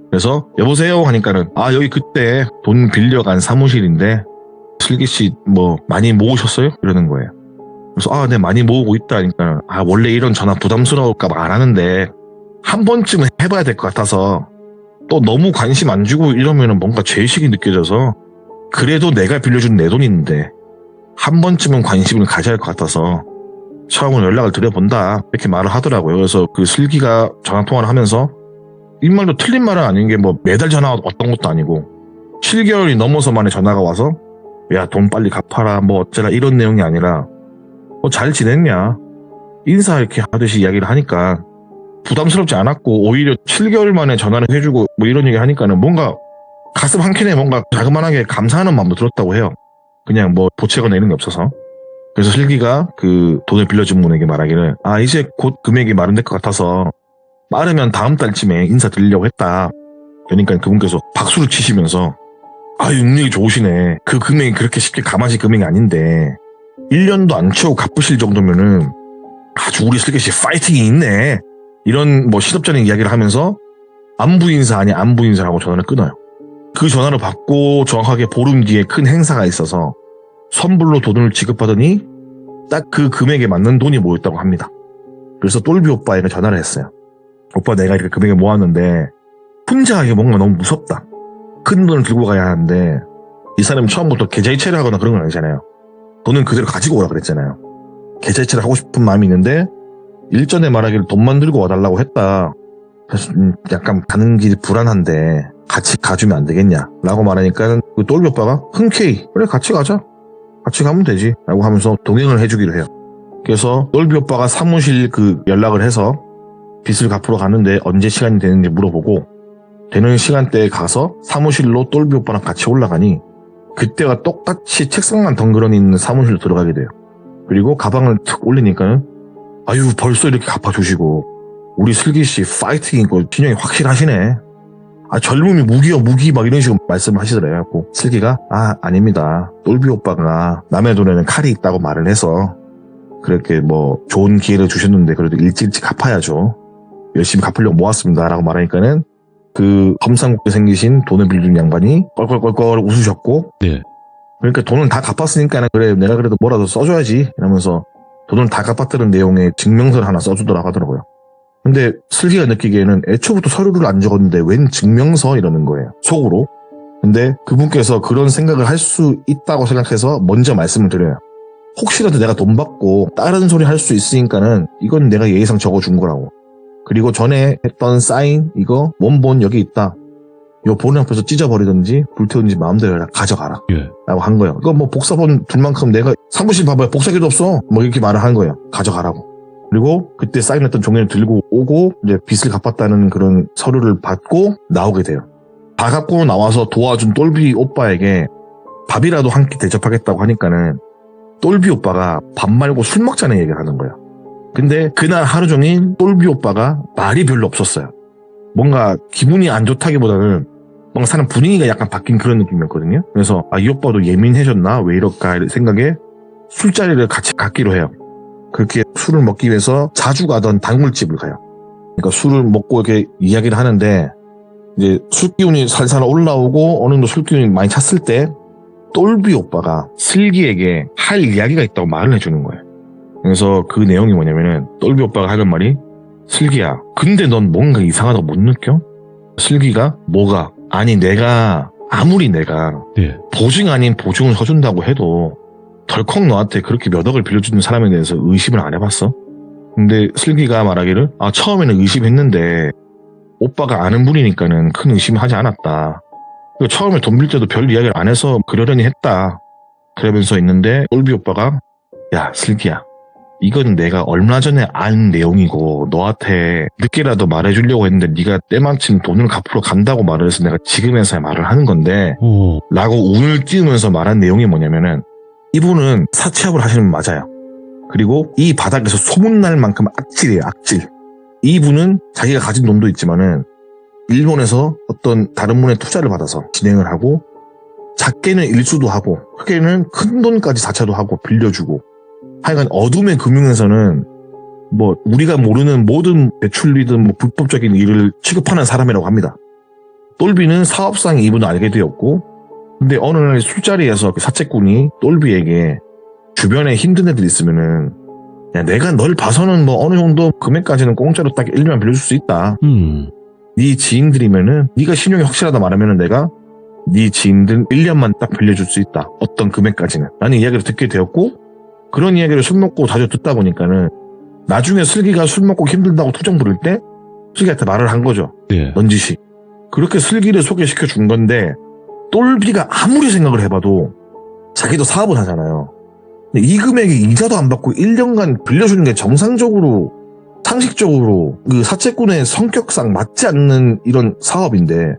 S2: 그래서 여보세요 하니까는 여기 그때 돈 빌려간 사무실인데 슬기 씨 뭐 많이 모으셨어요? 이러는 거예요. 그래서 네 많이 모으고 있다 하니까 원래 이런 전화 부담스러울까 봐 안 하는데 한 번쯤은 해봐야 될 것 같아서 또 너무 관심 안 주고 이러면은 뭔가 죄의식이 느껴져서 그래도 내가 빌려준 내 돈인데 한 번쯤은 관심을 가져야 할 것 같아서 처음으로 연락을 드려본다 이렇게 말을 하더라고요. 그래서 그 슬기가 전화통화를 하면서 일말도 틀린 말은 아닌 게 뭐 매달 전화가 왔던 것도 아니고 7개월이 넘어서 만에 전화가 와서 야 돈 빨리 갚아라 뭐 어쩌라 이런 내용이 아니라 잘 지냈냐 인사 이렇게 하듯이 이야기를 하니까 부담스럽지 않았고 오히려 7개월 만에 전화를 해주고 뭐 이런 얘기 하니까는 뭔가 가슴 한켠에 뭔가 자그만하게 감사하는 마음도 들었다고 해요. 그냥 뭐 보채거나 이런 게 없어서. 그래서 슬기가 그 돈을 빌려준 분에게 말하기를 이제 곧 금액이 마련될 것 같아서 빠르면 다음 달쯤에 인사드리려고 했다. 그러니까 그분께서 박수를 치시면서 능력이 좋으시네. 그 금액이 그렇게 쉽게 감아질 금액이 아닌데 1년도 안 채우고 갚으실 정도면은 아주 우리 슬기씨 파이팅이 있네. 이런 실업자는 이야기를 하면서 안부 인사 아니 안부 인사라고 전화를 끊어요. 그 전화를 받고 정확하게 보름 뒤에 큰 행사가 있어서 선불로 돈을 지급하더니 딱 그 금액에 맞는 돈이 모였다고 합니다. 그래서 똘비 오빠에게 전화를 했어요. 오빠 내가 이렇게 금액을 모았는데 혼자 하기 뭔가 너무 무섭다. 큰 돈을 들고 가야 하는데 이 사람이 처음부터 계좌이체를 하거나 그런 건 아니잖아요. 돈은 그대로 가지고 오라 그랬잖아요. 계좌이체를 하고 싶은 마음이 있는데 일전에 말하기를 돈만 들고 와달라고 했다. 그래서 약간 가는 길이 불안한데 같이 가주면 안 되겠냐 라고 말하니까 그 똘비 오빠가 흔쾌히 그래 같이 가자. 같이 가면 되지 라고 하면서 동행을 해주기로 해요. 그래서 똘비 오빠가 사무실 연락을 해서 빚을 갚으러 가는데 언제 시간이 되는지 물어보고 되는 시간대에 가서 사무실로 똘비 오빠랑 같이 올라가니 그때가 똑같이 책상만 덩그러니 있는 사무실로 들어가게 돼요. 그리고 가방을 툭 올리니까는 벌써 이렇게 갚아주시고 우리 슬기씨 파이팅이고 신용이 확실하시네. 젊음이 무기요 무기 막 이런 식으로 말씀하시더래요. 슬기가 아닙니다. 똘비 오빠가 남의 돈에는 칼이 있다고 말을 해서 그렇게 좋은 기회를 주셨는데 그래도 일찍 갚아야죠. 열심히 갚으려고 모았습니다 라고 말하니까는 그 검상국에 생기신 돈을 빌린 양반이 껄껄껄껄 웃으셨고
S1: 네.
S2: 그러니까 돈은 다 갚았으니까 그래 내가 그래도 뭐라도 써줘야지 이러면서 돈을 다 갚았다는 내용의 증명서를 하나 써주더라고 하더라고요. 근데 슬기가 느끼기에는 애초부터 서류를 안 적었는데 웬 증명서 이러는 거예요. 속으로. 근데 그분께서 그런 생각을 할 수 있다고 생각해서 먼저 말씀을 드려요. 혹시라도 내가 돈 받고 다른 소리 할 수 있으니까는 이건 내가 예의상 적어준 거라고. 그리고 전에 했던 사인 이거 원본 여기 있다. 요 본 앞에서 찢어버리든지 불태우든지 마음대로 해라. 가져가라.
S1: 예.
S2: 라고 한 거예요. 이거 복사본 둘 만큼 내가 사무실 봐봐요. 복사기도 없어. 이렇게 말을 한 거예요. 가져가라고. 그리고 그때 사인했던 종이를 들고 오고 이제 빚을 갚았다는 그런 서류를 받고 나오게 돼요. 다 갚고 나와서 도와준 똘비 오빠에게 밥이라도 한 끼 대접하겠다고 하니까는 똘비 오빠가 밥 말고 술 먹자는 얘기를 하는 거예요. 근데 그날 하루 종일 똘비 오빠가 말이 별로 없었어요. 뭔가 기분이 안 좋다기보다는 뭔가 사람 분위기가 약간 바뀐 그런 느낌이었거든요. 그래서 이 오빠도 예민해졌나 왜 이럴까 생각에 술자리를 같이 갖기로 해요. 그렇게 술을 먹기 위해서 자주 가던 단골집을 가요. 그러니까 술을 먹고 이렇게 이야기를 하는데 이제 술 기운이 살살 올라오고 어느 정도 술 기운이 많이 찼을 때 똘비 오빠가 슬기에게 할 이야기가 있다고 말을 해주는 거예요. 그래서 그 내용이 뭐냐면은 똘비 오빠가 하는 말이 슬기야 근데 넌 뭔가 이상하다고 못 느껴? 슬기가 뭐가? 아니 내가 아무리 내가
S1: 네.
S2: 보증 아닌 보증을 서준다고 해도 덜컥 너한테 그렇게 몇 억을 빌려주는 사람에 대해서 의심을 안 해봤어? 근데 슬기가 말하기를 처음에는 의심했는데 오빠가 아는 분이니까는 큰 의심하지 않았다. 처음에 돈 빌 때도 별 이야기를 안 해서 그러려니 했다. 그러면서 있는데 똘비 오빠가 야 슬기야 이건 내가 얼마 전에 안 내용이고 너한테 늦게라도 말해주려고 했는데 네가 때마침 돈을 갚으러 간다고 말을 해서 내가 지금에서야 말을 하는 건데 라고 운을 띄우면서 말한 내용이 뭐냐면은 이분은 사채업을 하시는 분 맞아요. 그리고 이 바닥에서 소문날 만큼 악질이에요. 악질. 이분은 자기가 가진 돈도 있지만은 일본에서 어떤 다른 분의 투자를 받아서 진행을 하고 작게는 일수도 하고 크게는 큰 돈까지 사채도 하고 빌려주고 하여간 어둠의 금융에서는 우리가 모르는 모든 대출이든 불법적인 일을 취급하는 사람이라고 합니다. 똘비는 사업상 이분을 알게 되었고 근데 어느 날 술자리에서 그 사채꾼이 똘비에게 주변에 힘든 애들 있으면은 야 내가 널 봐서는 어느 정도 금액까지는 공짜로 딱 1년 빌려줄 수 있다. 네 지인들이면은 네가 신용이 확실하다 말하면은 내가 네 지인들 1년만 딱 빌려줄 수 있다. 어떤 금액까지는 라는 이야기를 듣게 되었고 그런 이야기를 술 먹고 자주 듣다 보니까는 나중에 슬기가 술 먹고 힘들다고 투정 부를 때 슬기한테 말을 한 거죠.
S1: 네.
S2: 넌지시. 그렇게 슬기를 소개시켜 준 건데 똘비가 아무리 생각을 해봐도 자기도 사업을 하잖아요. 근데 이 금액에 이자도 안 받고 1년간 빌려주는 게 정상적으로 상식적으로 그 사채꾼의 성격상 맞지 않는 이런 사업인데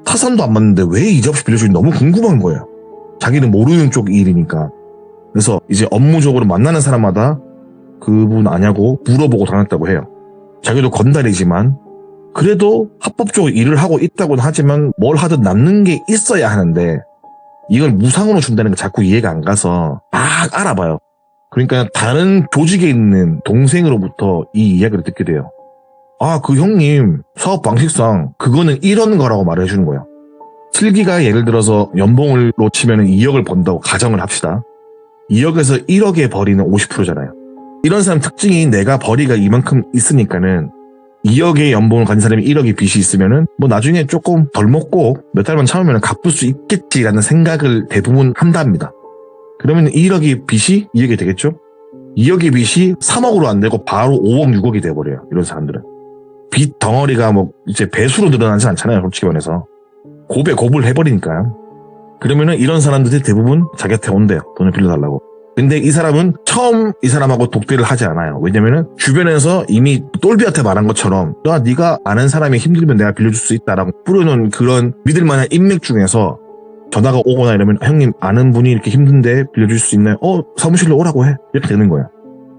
S2: 타산도 안 맞는데 왜 이자 없이 빌려주는지 너무 궁금한 거예요. 자기는 모르는 쪽 일이니까. 그래서 이제 업무적으로 만나는 사람마다 그분 아냐고 물어보고 다녔다고 해요. 자기도 건달이지만 그래도 합법적으로 일을 하고 있다고는 하지만 뭘 하든 남는 게 있어야 하는데 이걸 무상으로 준다는 게 자꾸 이해가 안 가서 막 알아봐요. 그러니까 다른 조직에 있는 동생으로부터 이 이야기를 듣게 돼요. 아, 그 형님 사업 방식상 그거는 이런 거라고 말해주는 거예요. 슬기가 예를 들어서 연봉으로 치면 2억을 번다고 가정을 합시다. 2억에서 1억의 벌이는 50%잖아요. 이런 사람 특징이 내가 벌이가 이만큼 있으니까는 2억의 연봉을 가진 사람이 1억의 빚이 있으면은 뭐 나중에 조금 덜 먹고 몇 달만 참으면 갚을 수 있겠지라는 생각을 대부분 한답니다. 그러면 1억의 빚이 2억이 되겠죠? 2억의 빚이 3억으로 안 되고 바로 5억, 6억이 돼버려요. 이런 사람들은. 빚 덩어리가 뭐 이제 배수로 늘어나지 않잖아요. 솔직히 말해서. 고배고불 해버리니까요. 그러면은 이런 사람들이 대부분 자기한테 온대요. 돈을 빌려달라고. 근데 이 사람은 처음 이 사람하고 독대를 하지 않아요. 왜냐면은 주변에서 이미 똘비한테 말한 것처럼 네가 아는 사람이 힘들면 내가 빌려줄 수 있다라고 뿌려놓은 그런 믿을만한 인맥 중에서 전화가 오거나 이러면 형님 아는 분이 이렇게 힘든데 빌려줄 수 있나요? 사무실로 오라고 해. 이렇게 되는 거예요.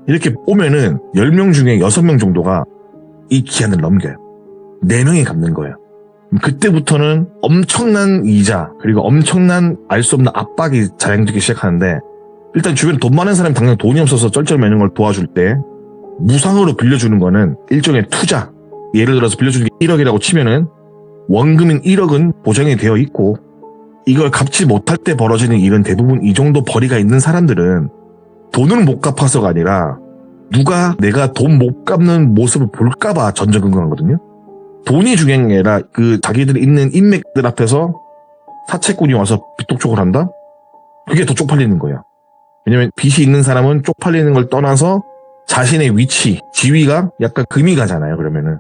S2: 이렇게 오면은 10명 중에 6명 정도가 이 기한을 넘겨요. 4명이 갚는 거예요. 그때부터는 엄청난 이자 그리고 엄청난 알 수 없는 압박이 자행되기 시작하는데 일단 주변에 돈 많은 사람이 당장 돈이 없어서 쩔쩔매는 걸 도와줄 때 무상으로 빌려주는 거는 일종의 투자. 예를 들어서 빌려주는 게 1억이라고 치면은 원금인 1억은 보장이 되어 있고 이걸 갚지 못할 때 벌어지는 일은 대부분 이 정도 벌이가 있는 사람들은 돈을 못 갚아서가 아니라 누가 내가 돈 못 갚는 모습을 볼까봐 전전긍긍하거든요. 돈이 중요한 게 아니라 그 자기들이 있는 인맥들 앞에서 사채꾼이 와서 빚독촉을 한다? 그게 더 쪽팔리는 거예요. 왜냐면 빚이 있는 사람은 쪽팔리는 걸 떠나서 자신의 위치, 지위가 약간 금이 가잖아요. 그러면은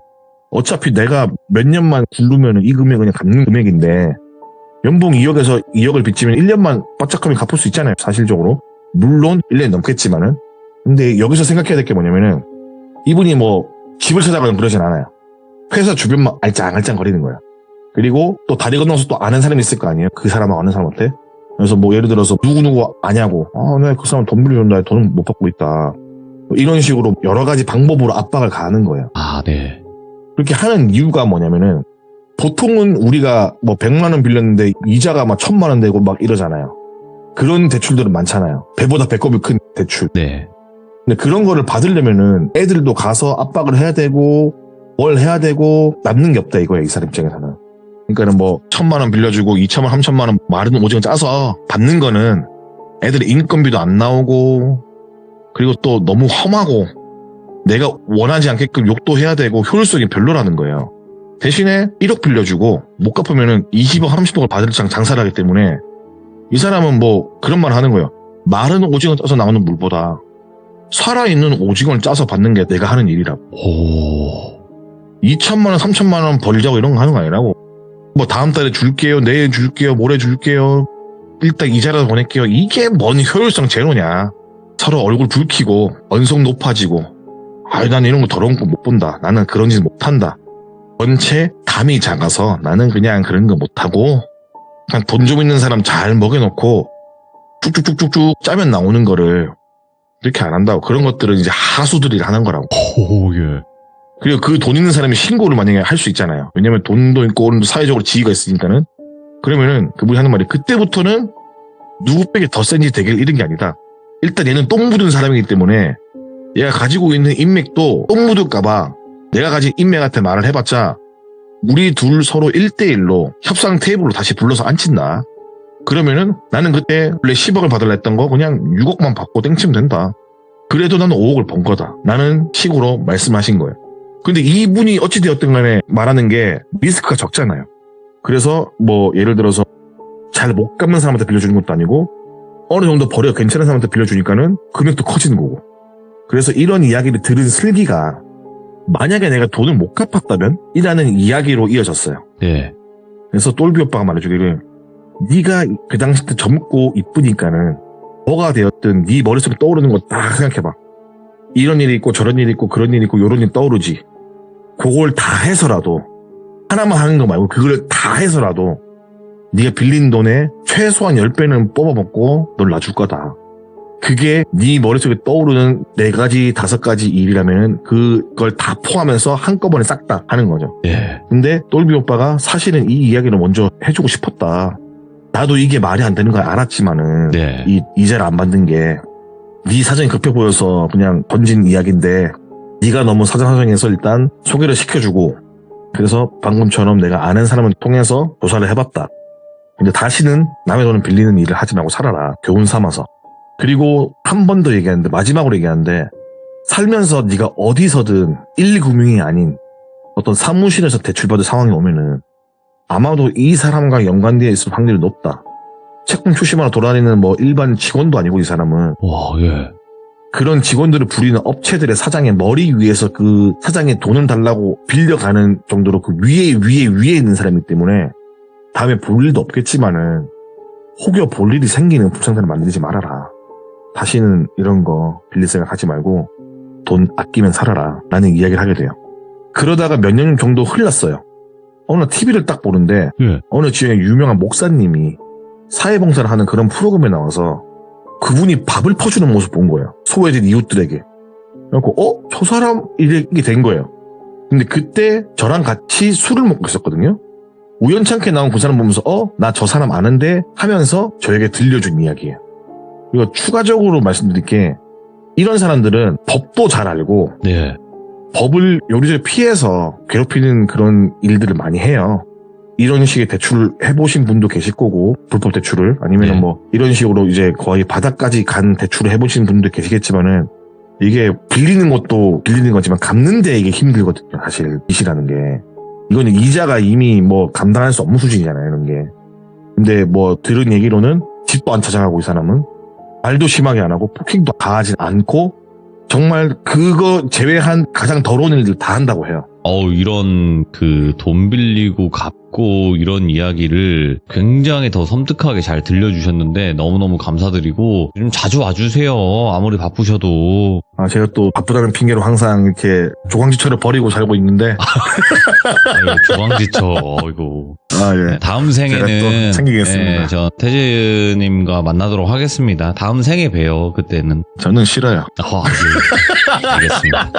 S2: 어차피 내가 몇 년만 굴르면 이 금액은 그냥 갚는 금액인데 연봉 2억에서 2억을 빚지면 1년만 바짝하면 갚을 수 있잖아요. 사실적으로. 물론 1년이 넘겠지만은. 근데 여기서 생각해야 될 게 뭐냐면은 이분이 뭐 집을 찾아가면 그러진 않아요. 회사 주변만 알짱알짱 거리는 거예요. 그리고 또 다리 건너서 또 아는 사람이 있을 거 아니에요. 그 사람하고 아는 사람한테. 그래서 뭐 예를 들어서 누구누구 아냐고. 내가 그 사람 돈 빌려준다. 돈을 못 받고 있다. 이런 식으로 여러 가지 방법으로 압박을 가하는 거예요.
S1: 아, 네.
S2: 그렇게 하는 이유가 뭐냐면은 보통은 우리가 뭐 100만 원 빌렸는데 이자가 막 1000만 원 되고 막 이러잖아요. 그런 대출들은 많잖아요. 배보다 배꼽이 큰 대출.
S1: 네.
S2: 근데 그런 거를 받으려면은 애들도 가서 압박을 해야 되고 뭘 해야 되고 남는 게 없다 이거예요. 이 사람 입장에서는. 그러니까는 뭐 1000만 원 빌려주고 2000만 원, 3000만 원 마른 오징어 짜서 받는 거는 애들의 인건비도 안 나오고 그리고 또 너무 험하고 내가 원하지 않게끔 욕도 해야 되고 효율성이 별로라는 거예요. 대신에 1억 빌려주고 못 갚으면은 20억, 30억을 받을 장사를 하기 때문에 이 사람은 뭐 그런 말 하는 거예요. 마른 오징어 짜서 나오는 물보다 살아있는 오징어를 짜서 받는 게 내가 하는 일이라고.
S1: 오.
S2: 2천만 원, 3천만 원 벌자고 이런 거 하는 거 아니라고. 뭐 다음 달에 줄게요, 내일 줄게요, 모레 줄게요, 일단 이자라도 보낼게요. 이게 뭔 효율성 제로냐. 서로 얼굴 붉히고 언성 높아지고 나는 이런 거 더러운 거 못 본다. 나는 그런 짓 못한다. 전체 담이 작아서 나는 그냥 그런 거 못하고 그냥 돈 좀 있는 사람 잘 먹여놓고 쭉쭉쭉쭉쭉 짜면 나오는 거를 이렇게 안 한다고. 그런 것들은 이제 하수들이 하는 거라고.
S1: 오, 예.
S2: 그리고 그 돈 있는 사람이 신고를 만약에 할 수 있잖아요. 왜냐면 돈도 있고 사회적으로 지위가 있으니까는. 그러면은 그분이 하는 말이 그때부터는 누구 빼기 더 센지 대결 이런 게 아니다. 일단 얘는 똥 묻은 사람이기 때문에 얘가 가지고 있는 인맥도 똥 묻을까봐 내가 가진 인맥한테 말을 해봤자 우리 둘 서로 1대1로 협상 테이블로 다시 불러서 앉힌다. 그러면은 나는 그때 원래 10억을 받으려 했던 거 그냥 6억만 받고 땡치면 된다. 그래도 나는 5억을 번 거다. 라는 식으로 말씀하신 거예요. 근데 이분이 어찌되었든 간에 말하는 게 리스크가 적잖아요. 그래서 뭐 예를 들어서 잘 못 갚는 사람한테 빌려주는 것도 아니고 어느 정도 벌이가 괜찮은 사람한테 빌려주니까는 금액도 커지는 거고. 그래서 이런 이야기를 들은 슬기가 만약에 내가 돈을 못 갚았다면? 이라는 이야기로 이어졌어요.
S1: 네.
S2: 그래서 똘비 오빠가 말해주기를 네가 그 당시 때 젊고 이쁘니까는 뭐가 되었든 네 머릿속에 떠오르는 거 딱 생각해봐. 이런 일이 있고 저런 일이 있고 그런 일이 있고 요런 일이 떠오르지. 그걸 다 해서라도 하나만 하는 거 말고 그걸 다 해서라도 네가 빌린 돈에 최소한 10배는 뽑아먹고 널 놔줄 거다. 그게 네 머릿속에 떠오르는 4가지, 5가지 일이라면 그걸 다 포함해서 한꺼번에 싹 다 하는 거죠.
S1: 예.
S2: 근데 똘비 오빠가 사실은 이 이야기를 먼저 해주고 싶었다. 나도 이게 말이 안 되는 걸 알았지만은
S1: 네.
S2: 이자를 안 받는 게 네 사정이 급해 보여서 그냥 던진 이야기인데 네가 너무 사정사정해서 일단 소개를 시켜주고 그래서 방금처럼 내가 아는 사람을 통해서 조사를 해봤다. 근데 다시는 남의 돈을 빌리는 일을 하지 말고 살아라. 교훈 삼아서. 그리고 한 번 더 얘기하는데 마지막으로 얘기하는데 살면서 네가 어디서든 119명이 아닌 어떤 사무실에서 대출받을 상황이 오면은 아마도 이 사람과 연관되어 있을 확률이 높다. 채권 출시만으로 돌아다니는 뭐 일반 직원도 아니고 이 사람은
S1: 와, 예.
S2: 그런 직원들을 부리는 업체들의 사장의 머리 위에서 그 사장의 돈을 달라고 빌려가는 정도로 그 위에 있는 사람이기 때문에 다음에 볼 일도 없겠지만은 혹여 볼 일이 생기는 불상사를 만들지 말아라. 다시는 이런 거 빌릴 생각 하지 말고 돈 아끼면 살아라 라는 이야기를 하게 돼요. 그러다가 몇 년 정도 흘렀어요. 어느 날 TV를 딱 보는데
S1: 예.
S2: 어느 지역의 유명한 목사님이 사회봉사를 하는 그런 프로그램에 나와서 그분이 밥을 퍼주는 모습 본 거예요. 소외된 이웃들에게. 그래갖고 저 사람 이게 된 거예요. 근데 그때 저랑 같이 술을 먹고 있었거든요. 우연찮게 나온 그 사람 보면서 나 저 사람 아는데 하면서 저에게 들려준 이야기예요. 그리고 추가적으로 말씀드릴 게 이런 사람들은 법도 잘 알고
S1: 네.
S2: 법을 요리조리 피해서 괴롭히는 그런 일들을 많이 해요. 이런 식의 대출을 해보신 분도 계실 거고 불법 대출을 아니면
S1: 네.
S2: 뭐 이런 식으로 이제 거의 바닥까지 간 대출을 해보신 분도 계시겠지만은 이게 빌리는 것도 빌리는 거지만 갚는 데 이게 힘들거든요. 사실 빚이라는 게 이거는 이자가 이미 뭐 감당할 수 없는 수준이잖아요. 이런 게. 근데 뭐 들은 얘기로는 집도 안 찾아가고 이 사람은 말도 심하게 안 하고 폭행도 가하진 않고 정말 그거 제외한 가장 더러운 일들 다 한다고 해요.
S1: 이런 돈 빌리고 갚고 이런 이야기를 굉장히 더 섬뜩하게 잘 들려주셨는데 너무너무 감사드리고 좀 자주 와주세요. 아무리 바쁘셔도.
S2: 제가 또 바쁘다는 핑계로 항상 이렇게 조광지처를 버리고 살고 있는데.
S1: 아유, 조광지처. 어이구.
S2: 예.
S1: 네, 다음
S2: 제가 또
S1: 생에는
S2: 챙기겠습니다.
S1: 네, 저 태즈님과 만나도록 하겠습니다. 다음 생에 봬요. 그때는.
S2: 저는 싫어요.
S1: 예. 알겠습니다.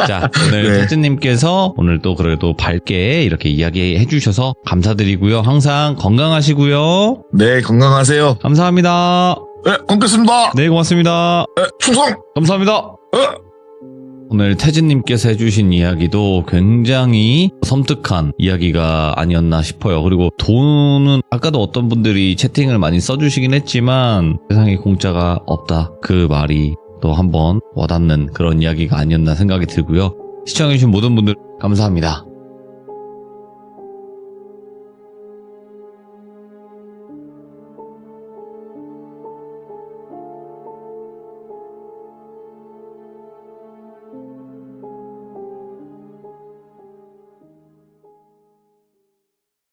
S1: 자, 오늘
S2: 네.
S1: 태즈님께서 오늘 또 그래도 밝게 이렇게 이야기해 주셔서 감사드리고요. 항상 건강하시고요.
S2: 네, 건강하세요.
S1: 감사합니다.
S2: 네, 끊겠습니다.
S1: 네, 고맙습니다.
S2: 네, 충성!
S1: 감사합니다. 오늘 태진님께서 해주신 이야기도 굉장히 섬뜩한 이야기가 아니었나 싶어요. 그리고 돈은 아까도 어떤 분들이 채팅을 많이 써주시긴 했지만 세상에 공짜가 없다. 그 말이 또 한번 와닿는 그런 이야기가 아니었나 생각이 들고요. 시청해주신 모든 분들 감사합니다.